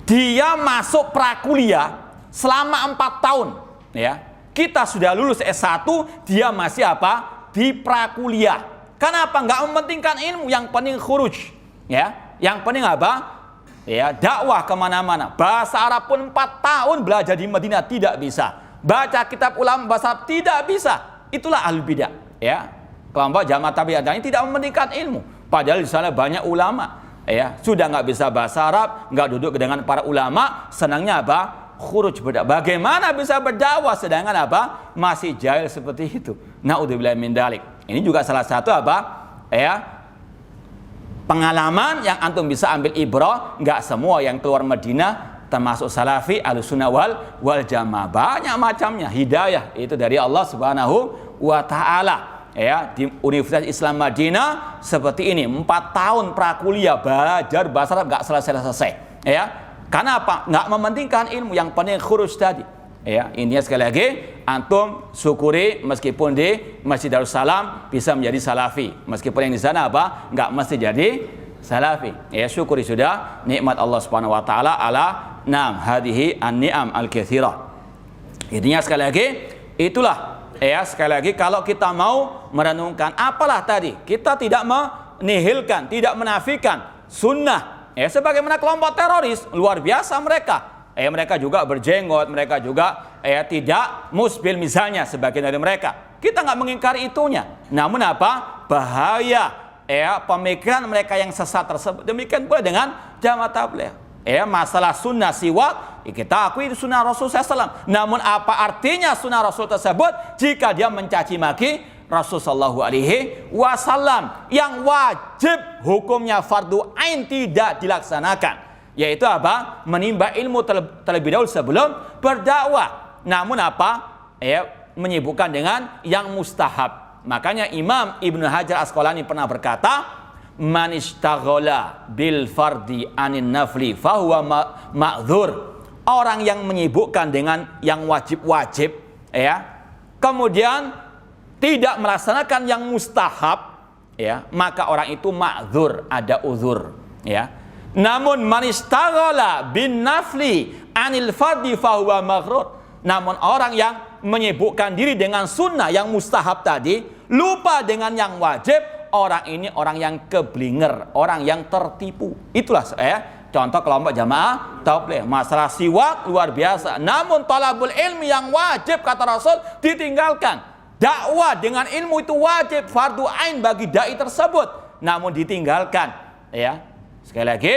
Dia masuk prakuliah selama 4 tahun, ya. Kita sudah lulus S1, dia masih apa? Di prakuliah. Kenapa? Nggak mementingkan ilmu, yang penting khuruj, ya. Yang penting apa? Ya, dakwah kemana-mana. Bahasa Arab pun 4 tahun belajar di Madinah tidak bisa. Baca kitab ulama bahasa Arab tidak bisa. Itulah ahlul bidah, ya. Kelompok jamaah tabligh ini tidak mementingkan ilmu. Padahal di sana banyak ulama, ya. Sudah nggak bisa bahasa Arab, nggak duduk dengan para ulama, senangnya apa? Khuruj berdakwah. Bagaimana bisa berdakwah sedangkan apa? Masih jahil seperti itu. Naudzubillah min dzalik. Ini juga salah satu apa? Ya. Pengalaman yang antum bisa ambil ibrah. Nggak semua yang keluar Madinah termasuk salafi, ahlussunnah wal jamaah. Banyak macamnya. Hidayah itu dari Allah Subhanahu wa taala. Ya, di Universitas Islam Madinah seperti ini, 4 tahun prakuliah belajar bahasa Arab nggak selesai-selesai, ya. Karena apa? Nggak mementingkan ilmu, yang penting khuruj tadi, ya. Intinya sekali lagi, antum syukuri meskipun di Masjid Darussalam bisa menjadi salafi, meskipun yang di sana apa? Nggak mesti jadi salafi, ya. Syukuri sudah nikmat Allah Subhanahu wa taala ala hadhihi an-ni'am al-katsirah. Intinya sekali lagi, itulah, ya, sekali lagi kalau kita mau merenungkan apalah tadi, kita tidak menihilkan, tidak menafikan sunnah, ya, sebagaimana kelompok teroris luar biasa mereka, mereka juga berjenggot, mereka juga tidak musbil misalnya sebagian dari mereka, kita nggak mengingkari itunya, namun apa bahaya, pemikiran mereka yang sesat tersebut. Demikian pula dengan jamaah tabligh. Masalah sunnah siwak, kita akui itu sunnah Rasul SAW. Namun apa artinya sunnah Rasul tersebut jika dia mencaci maki Rasul Sallallahu Alaihi Wasallam yang wajib hukumnya fardu ain tidak dilaksanakan, yaitu apa? Menimba ilmu terlebih dahulu sebelum berdakwah. Namun apa? Menyibukkan dengan yang mustahab. Makanya Imam Ibnu Hajar Asqalani pernah berkata, man ishtaghala bil fardi anin nafli fahuwa ma'dzur. Orang yang menyibukkan dengan yang wajib-wajib, kemudian tidak melaksanakan yang mustahab, maka orang itu ma'dzur, ada uzur, Namun man ishtaghala bin nafli anil fardi fahuwa maghrur. Namun orang yang menyibukkan diri dengan sunnah yang mustahab tadi, lupa dengan yang wajib, orang ini orang yang keblinger, orang yang tertipu. Itulah contoh kelompok jamaah tabligh. Masalah siwak luar biasa. Namun talabul ilmi yang wajib kata Rasul ditinggalkan. Dakwah dengan ilmu itu wajib, fardu ain bagi dai tersebut. Namun ditinggalkan, Sekali lagi,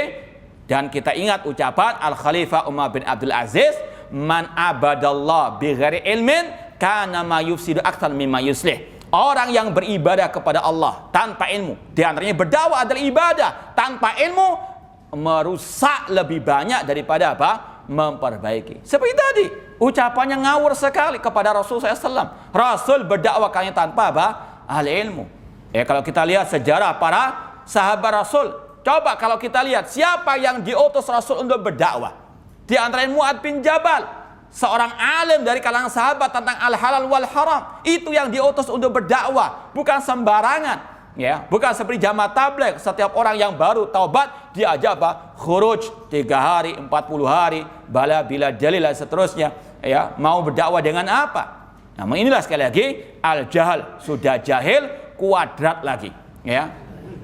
dan kita ingat ucapan Al Khalifah Umar bin Abdul Aziz, man abadallah bighairi ilmin kana ma yufsidu aktsar mimma yuslih. Orang yang beribadah kepada Allah tanpa ilmu, di antaranya berdakwah adalah ibadah, tanpa ilmu merusak lebih banyak daripada apa? Memperbaiki. Seperti tadi, ucapannya ngawur sekali kepada Rasul SAW. Rasul berdakwah tanpa apa? Ahli ilmu. Kalau kita lihat sejarah para sahabat Rasul, coba kalau kita lihat siapa yang diutus Rasul untuk berdakwah. Di antaranya Mu'adz bin Jabal, seorang alim dari kalangan sahabat tentang al-halal wal haram. Itu yang diutus untuk berdakwah, bukan sembarangan, bukan seperti jamaah tabligh. Setiap orang yang baru taubat diajak apa? Khuruj 3 hari, 40 hari, bala bila dalil dan seterusnya, mau berdakwah dengan apa? Namun inilah sekali lagi al-jahal, sudah jahil kuadrat lagi,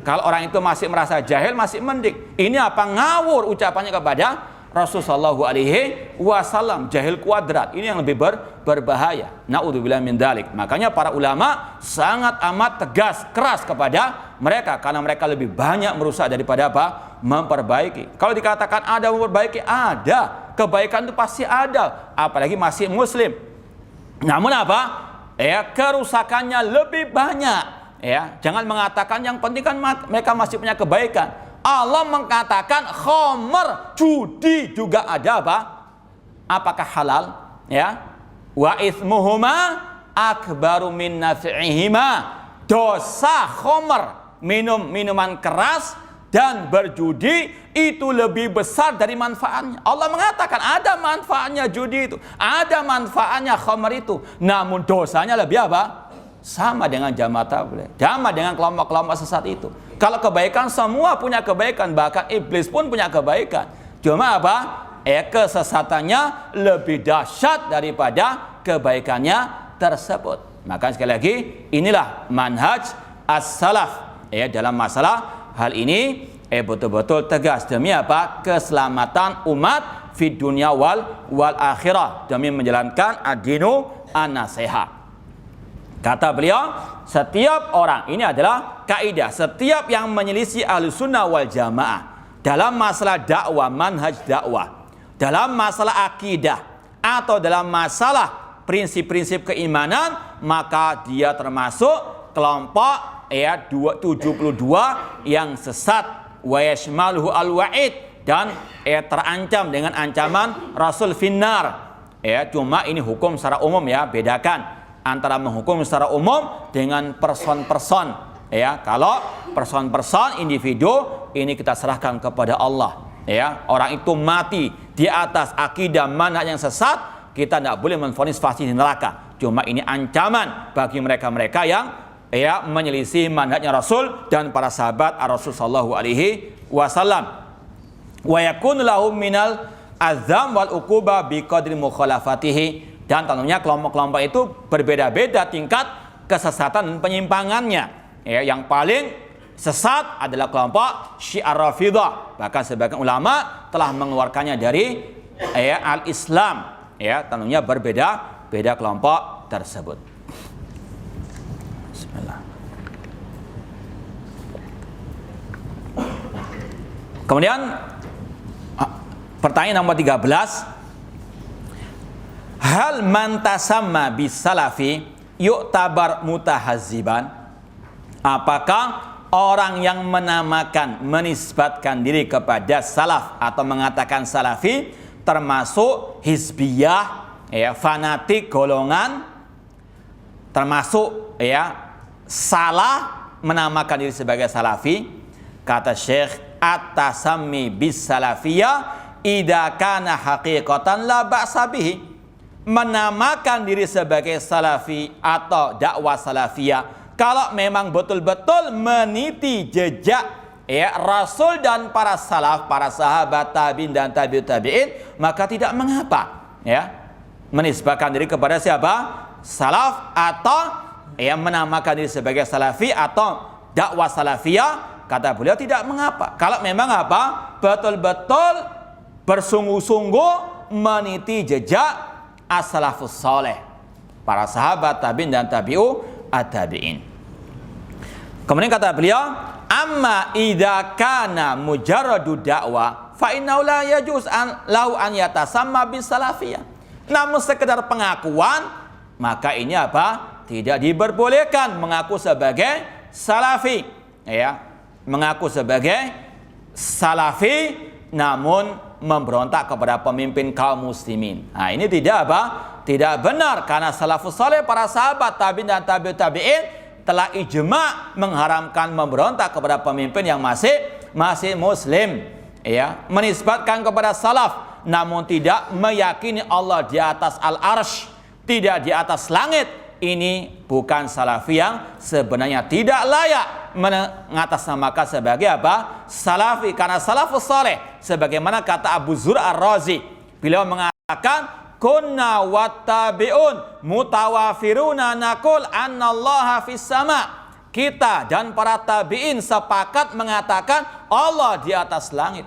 Kalau orang itu masih merasa jahil masih mending. Ini apa? Ngawur ucapannya kepada Rasulullah Shallallahu Alaihi Wasallam, jahil kuadrat. Ini yang lebih berbahaya. Naudzubillah min dzalik. Makanya para ulama sangat amat tegas, keras kepada mereka, karena mereka lebih banyak merusak daripada apa? Memperbaiki. Kalau dikatakan ada memperbaiki, ada. Kebaikan itu pasti ada, apalagi masih muslim. Namun apa? Kerusakannya lebih banyak. Jangan mengatakan yang penting kan mereka masih punya kebaikan. Allah mengatakan khamr, judi juga ada apa? Apakah halal? Wa itsmuhuma akbaru min naf'ihima. Dosa khamr, minuman keras dan berjudi itu lebih besar dari manfaatnya. Allah mengatakan ada manfaatnya judi itu, ada manfaatnya khamr itu, namun dosanya lebih apa? Sama dengan jamaah tabligh, sama dengan kelompok-kelompok sesat itu. Kalau kebaikan semua punya kebaikan, bahkan iblis pun punya kebaikan. Cuma apa? Kesesatannya lebih dahsyat daripada kebaikannya tersebut. Maka sekali lagi inilah manhaj as-salaf dalam masalah hal ini betul-betul tegas demi apa? Keselamatan umat fid dunya wal akhirah, demi menjalankan ad-dinu an-nasiha. Kata beliau, setiap orang, ini adalah kaidah, setiap yang menyelisih Ahlussunnah wal Jamaah dalam masalah dakwah, manhaj dakwah, dalam masalah akidah atau dalam masalah prinsip-prinsip keimanan, maka dia termasuk kelompok 72 yang sesat, wa yashmaluhu al-wa'id, dan terancam dengan ancaman Rasul finnar. Cuma ini hukum secara umum, bedakan antara menghukum secara umum dengan person-person. Kalau person-person, individu, ini kita serahkan kepada Allah. Orang itu mati di atas akidah manhaj yang sesat, kita tidak boleh menvonis pasti di neraka. Cuma ini ancaman bagi mereka-mereka yang menyelisih manhajnya Rasul dan para sahabat Rasul sallallahu alaihi wasallam. Wa yakun lahum minal azam wal uquba biqadri mukhalafatihi, dan tentunya kelompok-kelompok itu berbeda-beda tingkat kesesatan dan penyimpangannya. Yang paling sesat adalah kelompok Syiah Rafidhah, bahkan sebagian ulama telah mengeluarkannya dari al-Islam. Tentunya berbeda-beda kelompok tersebut. Bismillah. Kemudian pertanyaan nomor 13, hal man tasamma bis salafi yu'tabar mutahazziban? Apakah orang yang menamakan, menisbatkan diri kepada salaf atau mengatakan salafi termasuk hizbiyah, fanatik golongan, termasuk salah menamakan diri sebagai salafi? Kata Syekh, at-tasammi bis salafiyah idza kana haqiqatan la ba'sa bihi. Menamakan diri sebagai salafi atau dakwah salafiyah kalau memang betul-betul meniti jejak Rasul dan para salaf, para sahabat, tabi'in dan tabi'ut tabi'in, maka tidak mengapa menisbahkan diri kepada siapa? Salaf, atau menamakan diri sebagai salafi atau dakwah salafiyah. Kata beliau tidak mengapa kalau memang apa? Betul-betul bersungguh-sungguh meniti jejak as-salafus saleh, para sahabat, tabi'in dan tabi'u at-tabi'in. Kemudian kata beliau, amma idza kana mujarradu da'wa fa innahu la yajuz lahu an yatasamma bis salafiyah. Namun sekedar pengakuan, maka ini apa? Tidak diperbolehkan mengaku sebagai salafi. Mengaku sebagai salafi namun memberontak kepada pemimpin kaum muslimin. Nah, ini tidak apa? Tidak benar, karena salafus saleh, para sahabat, tabi'in dan tabi'ut tabi'in telah ijma memharamkan memberontak kepada pemimpin yang masih muslim. Menisbatkan kepada salaf namun tidak meyakini Allah di atas al-arsy, tidak di atas langit. Ini bukan salafi yang sebenarnya, tidak layak mengatasnamakan sebagai apa? Salafi, karena salafus saleh sebagaimana kata Abu Zur Ar-Razi, beliau mengatakan kunna wattabi'un mutawafiruna naqul annallaha fis sama. Kita dan para tabi'in sepakat mengatakan Allah di atas langit.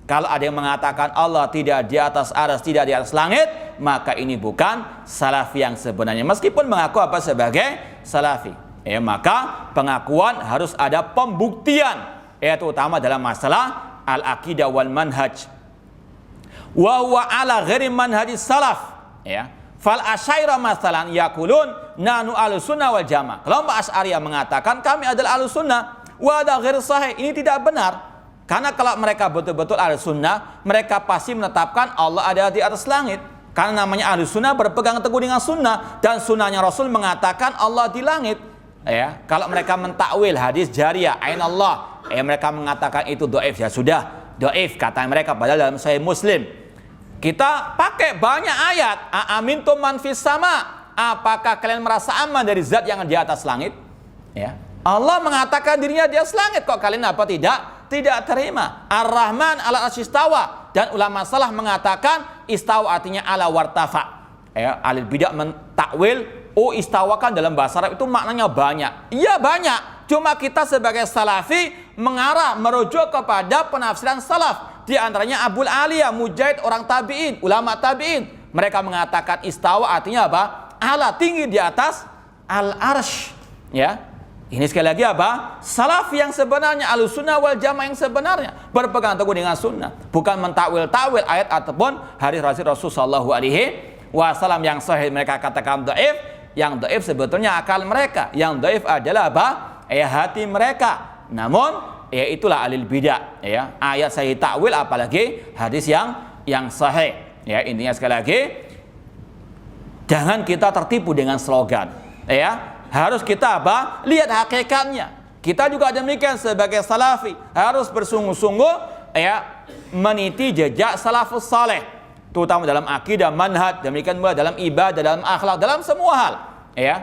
Kalau ada yang mengatakan Allah tidak di atas arsy, tidak di atas langit, maka ini bukan salafi yang sebenarnya, meskipun mengaku apa sebagai salafi. Maka pengakuan harus ada pembuktian, yaitu utama dalam masalah al-aqidah wal manhaj. Wa huwa ala ghairi manhajis salaf. Fal asyairah masalan yaqulun nanu ahlussunnah wal jamaah. Kelompok Asy'ariyah mengatakan kami adalah ahlussunnah. Wa hadza ghair sahih. Ini tidak benar. Karena kalau mereka betul-betul ahlussunnah, mereka pasti menetapkan Allah ada di atas langit. Karena namanya ahlussunnah berpegang teguh dengan sunnah, dan sunnahnya Rasul mengatakan Allah di langit. Kalau mereka mentakwil hadis jariyah, ain Allah, Mereka mengatakan itu dhaif. Ya sudah, dhaif kata mereka, padahal dalam Sahih Muslim kita pakai banyak ayat. Aamintum man fis sama, apakah kalian merasa aman dari zat yang di atas langit? Ya, Allah mengatakan dirinya di atas langit, kok kalian apa tidak terima? Ar-Rahman ala asyistawa, dan ulama salah mengatakan istawa artinya ala wartafa. Alil bidah mentakwil istawakan dalam bahasa Arab itu maknanya banyak. Iya banyak, cuma kita sebagai salafi mengarah merujuk kepada penafsiran salaf. Di antaranya Abul Aliyah, Mujahid, orang tabi'in, ulama tabi'in. Mereka mengatakan istawa artinya apa? Ala, tinggi di atas al-arsh. Ya, ini sekali lagi apa? Salaf yang sebenarnya, Ahlussunnah wal Jamaah yang sebenarnya berpegang teguh dengan sunnah, bukan mentakwil-takwil ayat ataupun hadis Rasul sallallahu alaihi wasallam yang sahih mereka katakan dhaif. Yang dhaif sebetulnya akal mereka, yang dhaif adalah apa? Hati mereka. Namun itulah alil bidah, ya. Ayat sahih takwil apalagi hadis yang sahih. Ya, intinya sekali lagi jangan kita tertipu dengan slogan, ya. Harus kita apa? Lihat hakikatnya. Kita juga demikian sebagai salafi harus bersungguh-sungguh ya meniti jejak salafus saleh, terutama dalam akidah, manhaj, demikian pula dalam ibadah, dalam akhlak, dalam semua hal, ya.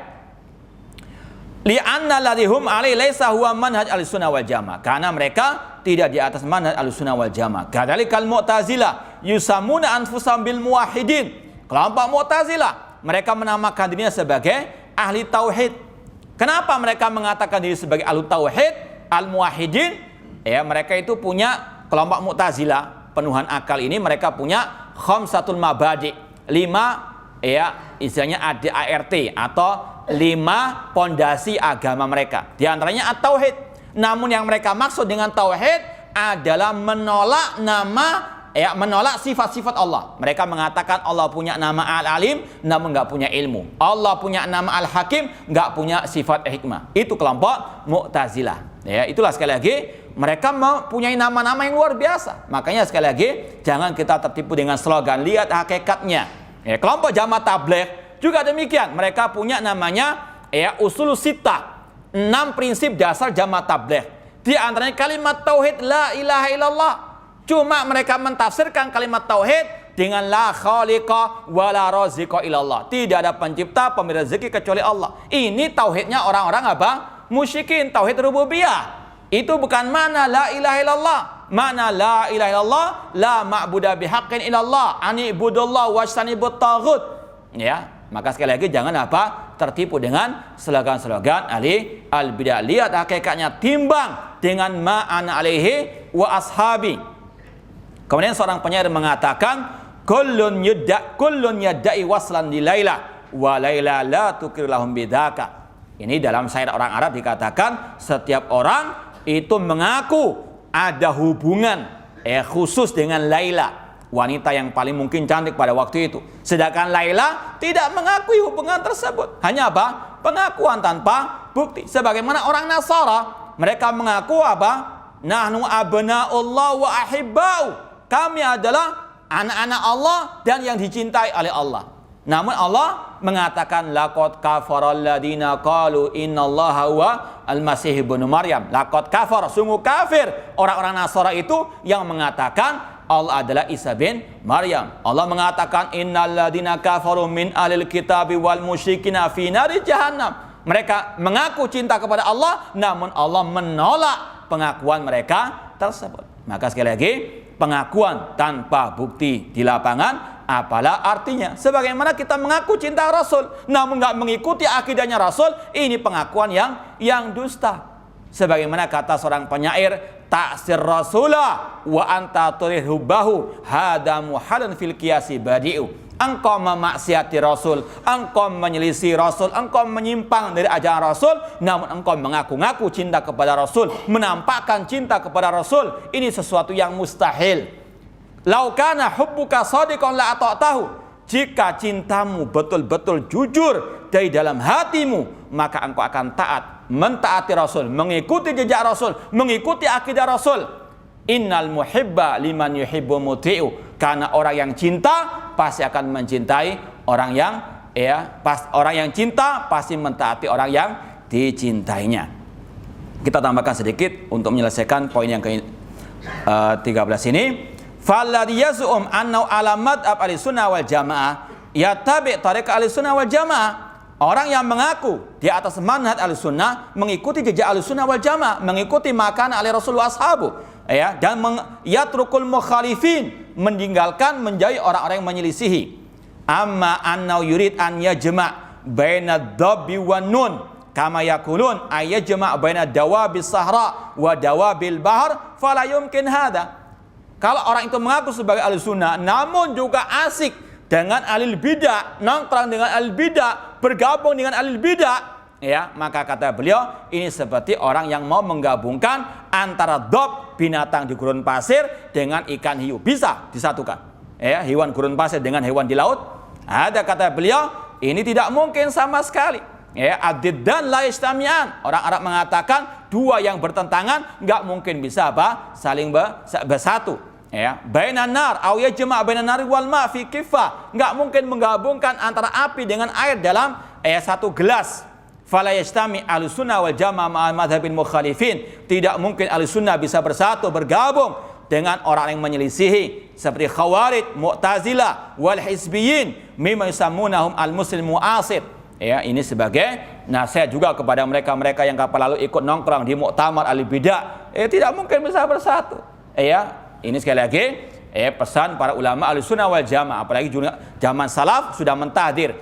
Li'anna ladhihum alaihi laisa huwa manhaj al-sunnah wal jamaah, karena mereka tidak di atas manhaj al-sunnah wal jamaah. Kadzalikal mu'tazilah yusamuna anfusahum bil muwahhidin. Kelompok Mu'tazilah mereka menamakan dirinya sebagai ahli tauhid. Kenapa mereka mengatakan diri sebagai ahli tauhid, al-muwahhidin? Ya, mereka itu punya kelompok Mu'tazilah penuhan akal ini, mereka punya khamsatul mabadi, 5 ya istilahnya ADART atau 5 pondasi agama mereka. Di antaranya at-tauhid. Namun yang mereka maksud dengan tauhid adalah menolak menolak sifat-sifat Allah. Mereka mengatakan Allah punya nama Al-Alim namun enggak punya ilmu. Allah punya nama Al-Hakim, enggak punya sifat hikmah. Itu kelompok Mu'tazilah. Ya, itulah sekali lagi mereka mempunyai nama-nama yang luar biasa. Makanya sekali lagi jangan kita tertipu dengan slogan, lihat hakikatnya. Ya, kelompok Jamaah Tabligh juga demikian, mereka punya namanya usul sittah, 6 prinsip dasar Jamaah Tabligh. Di antaranya kalimat tauhid la ilaha illallah. Cuma mereka mentafsirkan kalimat tauhid dengan la khaliqa wa la raziqa illallah. Tidak ada pencipta, pemberi rezeki kecuali Allah. Ini tauhidnya orang-orang apa? Musyrikin, tauhid rububiyah. Itu bukan mana la ilaha illallah. Mana la ilaha illallah, la ma'budu bihaqqin illallah, ani ibudullah wajtanibut taghut. Ya. Maka sekali lagi jangan apa? Tertipu dengan slogan-slogan ahli al-bidah. Lihat hakikatnya, timbang dengan ma'ana alaihi wa ashabi. Kemudian seorang penyair mengatakan, kullun yadda'i waslan di Laila wa Laila la tukir lahum bidaka. Ini dalam syair orang Arab dikatakan setiap orang itu mengaku ada hubungan khusus dengan Laila, wanita yang paling mungkin cantik pada waktu itu. Sedangkan Laila tidak mengakui hubungan tersebut. Hanya apa? Pengakuan tanpa bukti. Sebagaimana orang Nasara, mereka mengaku apa? Nahnu abna'ullah wa ahibbau. Kami adalah anak-anak Allah dan yang dicintai oleh Allah. Namun Allah mengatakan laqad kafaral ladina qalu innallaha huwa al-masih ibnu Maryam. Laqad kafar, sungguh kafir orang-orang Nasara itu yang mengatakan Allah adalah Isa bin Maryam. Allah mengatakan innalladzina kafaru min ahlil kitabi wal musyrikina fi nari jahannam. Mereka mengaku cinta kepada Allah namun Allah menolak pengakuan mereka tersebut. Maka sekali lagi, pengakuan tanpa bukti di lapangan apalah artinya? Sebagaimana kita mengaku cinta Rasul namun enggak mengikuti akidahnya Rasul, ini pengakuan yang dusta. Sebagaimana kata seorang penyair, ta'sir rasulah wa anta turihubbahu hada muhalun fil qiyasi badi'u. Engkau memaksiati Rasul, engkau menyelisih Rasul, engkau menyimpang dari ajaran Rasul, namun engkau mengaku-ngaku cinta kepada Rasul, menampakkan cinta kepada Rasul. Ini sesuatu yang mustahil. Lau kana hubbuka shadiqan la ata'tahu. Jika cintamu betul-betul jujur dari dalam hatimu, maka engkau akan taat, mentaati Rasul, mengikuti jejak Rasul, mengikuti akidah Rasul. Innal muhibba liman yuhibbu muti'u. Karena orang yang cinta pasti akan mencintai orang yang cinta pasti mentaati orang yang dicintainya. Kita tambahkan sedikit untuk menyelesaikan poin yang ke-13 ini. Falladhi yaz'um annau alamat ahli sunnah wal jamaah yattabi' tariq ahli sunnah wal jamaah. Orang yang mengaku di atas manhaj ahli sunnah, mengikuti jejak ahli sunnah wal jamaah, mengikuti makan ahli Rasulullah ashabu, ya, dan yatrukul mukhalifin, meninggalkan menjauhi orang-orang yang menyelisihi. Amma annau yurid an yajma' baina dhabbi wan nun kama yakulun ayajma' baina dawabil sahra wa dawabil bahr fala yumkin hada. Kalau orang itu mengaku sebagai ahli sunnah namun juga asik dengan ahli bidah, nongkrong dengan ahli bidah, bergabung dengan ahli bidah, ya, maka kata beliau ini seperti orang yang mau menggabungkan antara dhab, binatang di gurun pasir, dengan ikan hiu. Bisa disatukan, ya, hewan gurun pasir dengan hewan di laut. Ada, kata beliau, ini tidak mungkin sama sekali. Ya, ad-diddan la yastami'an. Orang Arab mengatakan dua yang bertentangan enggak mungkin bisa apa? Saling bersatu. Ya, bainan nar aw yajma' bainan nar wal ma' fi kifah. Enggak mungkin menggabungkan antara api dengan air dalam satu gelas. Fala yastami' ahlussunnah wal jamaah ma'a madhhabil mukhalifin. Tidak mungkin ahlussunnah bisa bersatu, bergabung dengan orang yang menyelisihi seperti Khawarij, Mu'tazilah, wal Hizbiyyin mimma yusammunahum al-muslim mu'asir. Ya, ini sebagai nasihat juga kepada mereka-mereka yang kapan lalu ikut nongkrong di muktamar ahli bidah. Tidak mungkin bisa bersatu. Ya, ini sekali lagi pesan para ulama ahli sunnah wal jamaah, apalagi juga zaman salaf sudah mentahdir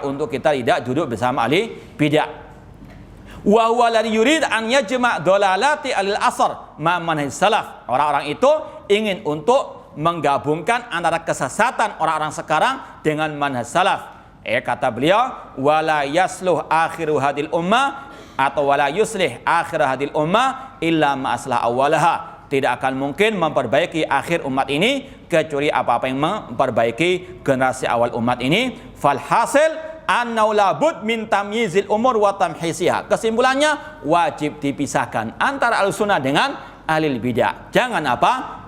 untuk kita tidak duduk bersama ahli bidah. Wa huwa la yurid an yajma' dalalati al-asr ma manhaj salaf. Orang-orang itu ingin untuk menggabungkan antara kesesatan orang-orang sekarang dengan manhaj salaf. Kata beliau, wala yasluh akhiru hadil ummah atau wala yuslih akhir hadil ummah illa ma aslah awwalaha. Tidak akan mungkin memperbaiki akhir umat ini kecuali apa-apa yang memperbaiki generasi awal umat ini. Falhasil annau labud min tamyizil umur wa tamhisiha. Kesimpulannya, wajib dipisahkan antara ahlussunnah dengan ahli bidah. Jangan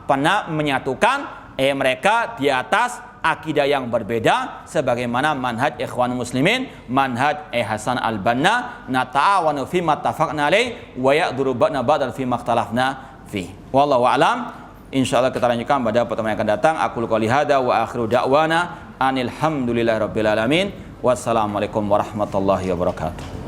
pernah menyatukan mereka di atas akidah yang berbeda, sebagaimana manhaj Ikhwanul Muslimin, manhaj Hasan Al-Banna, nata'awanu fi ma tafaqna alaih wa ya'duru ba'na ba'dal fi ma ikhtalafna fi. Wallahu a'lam. Insyaallah kita lanjutkan pada pertemuan yang akan datang. Aqulu qouli hadza wa akhiru da'wana anil hamdulillahi rabbil alamin. Wassalamualaikum warahmatullahi wabarakatuh.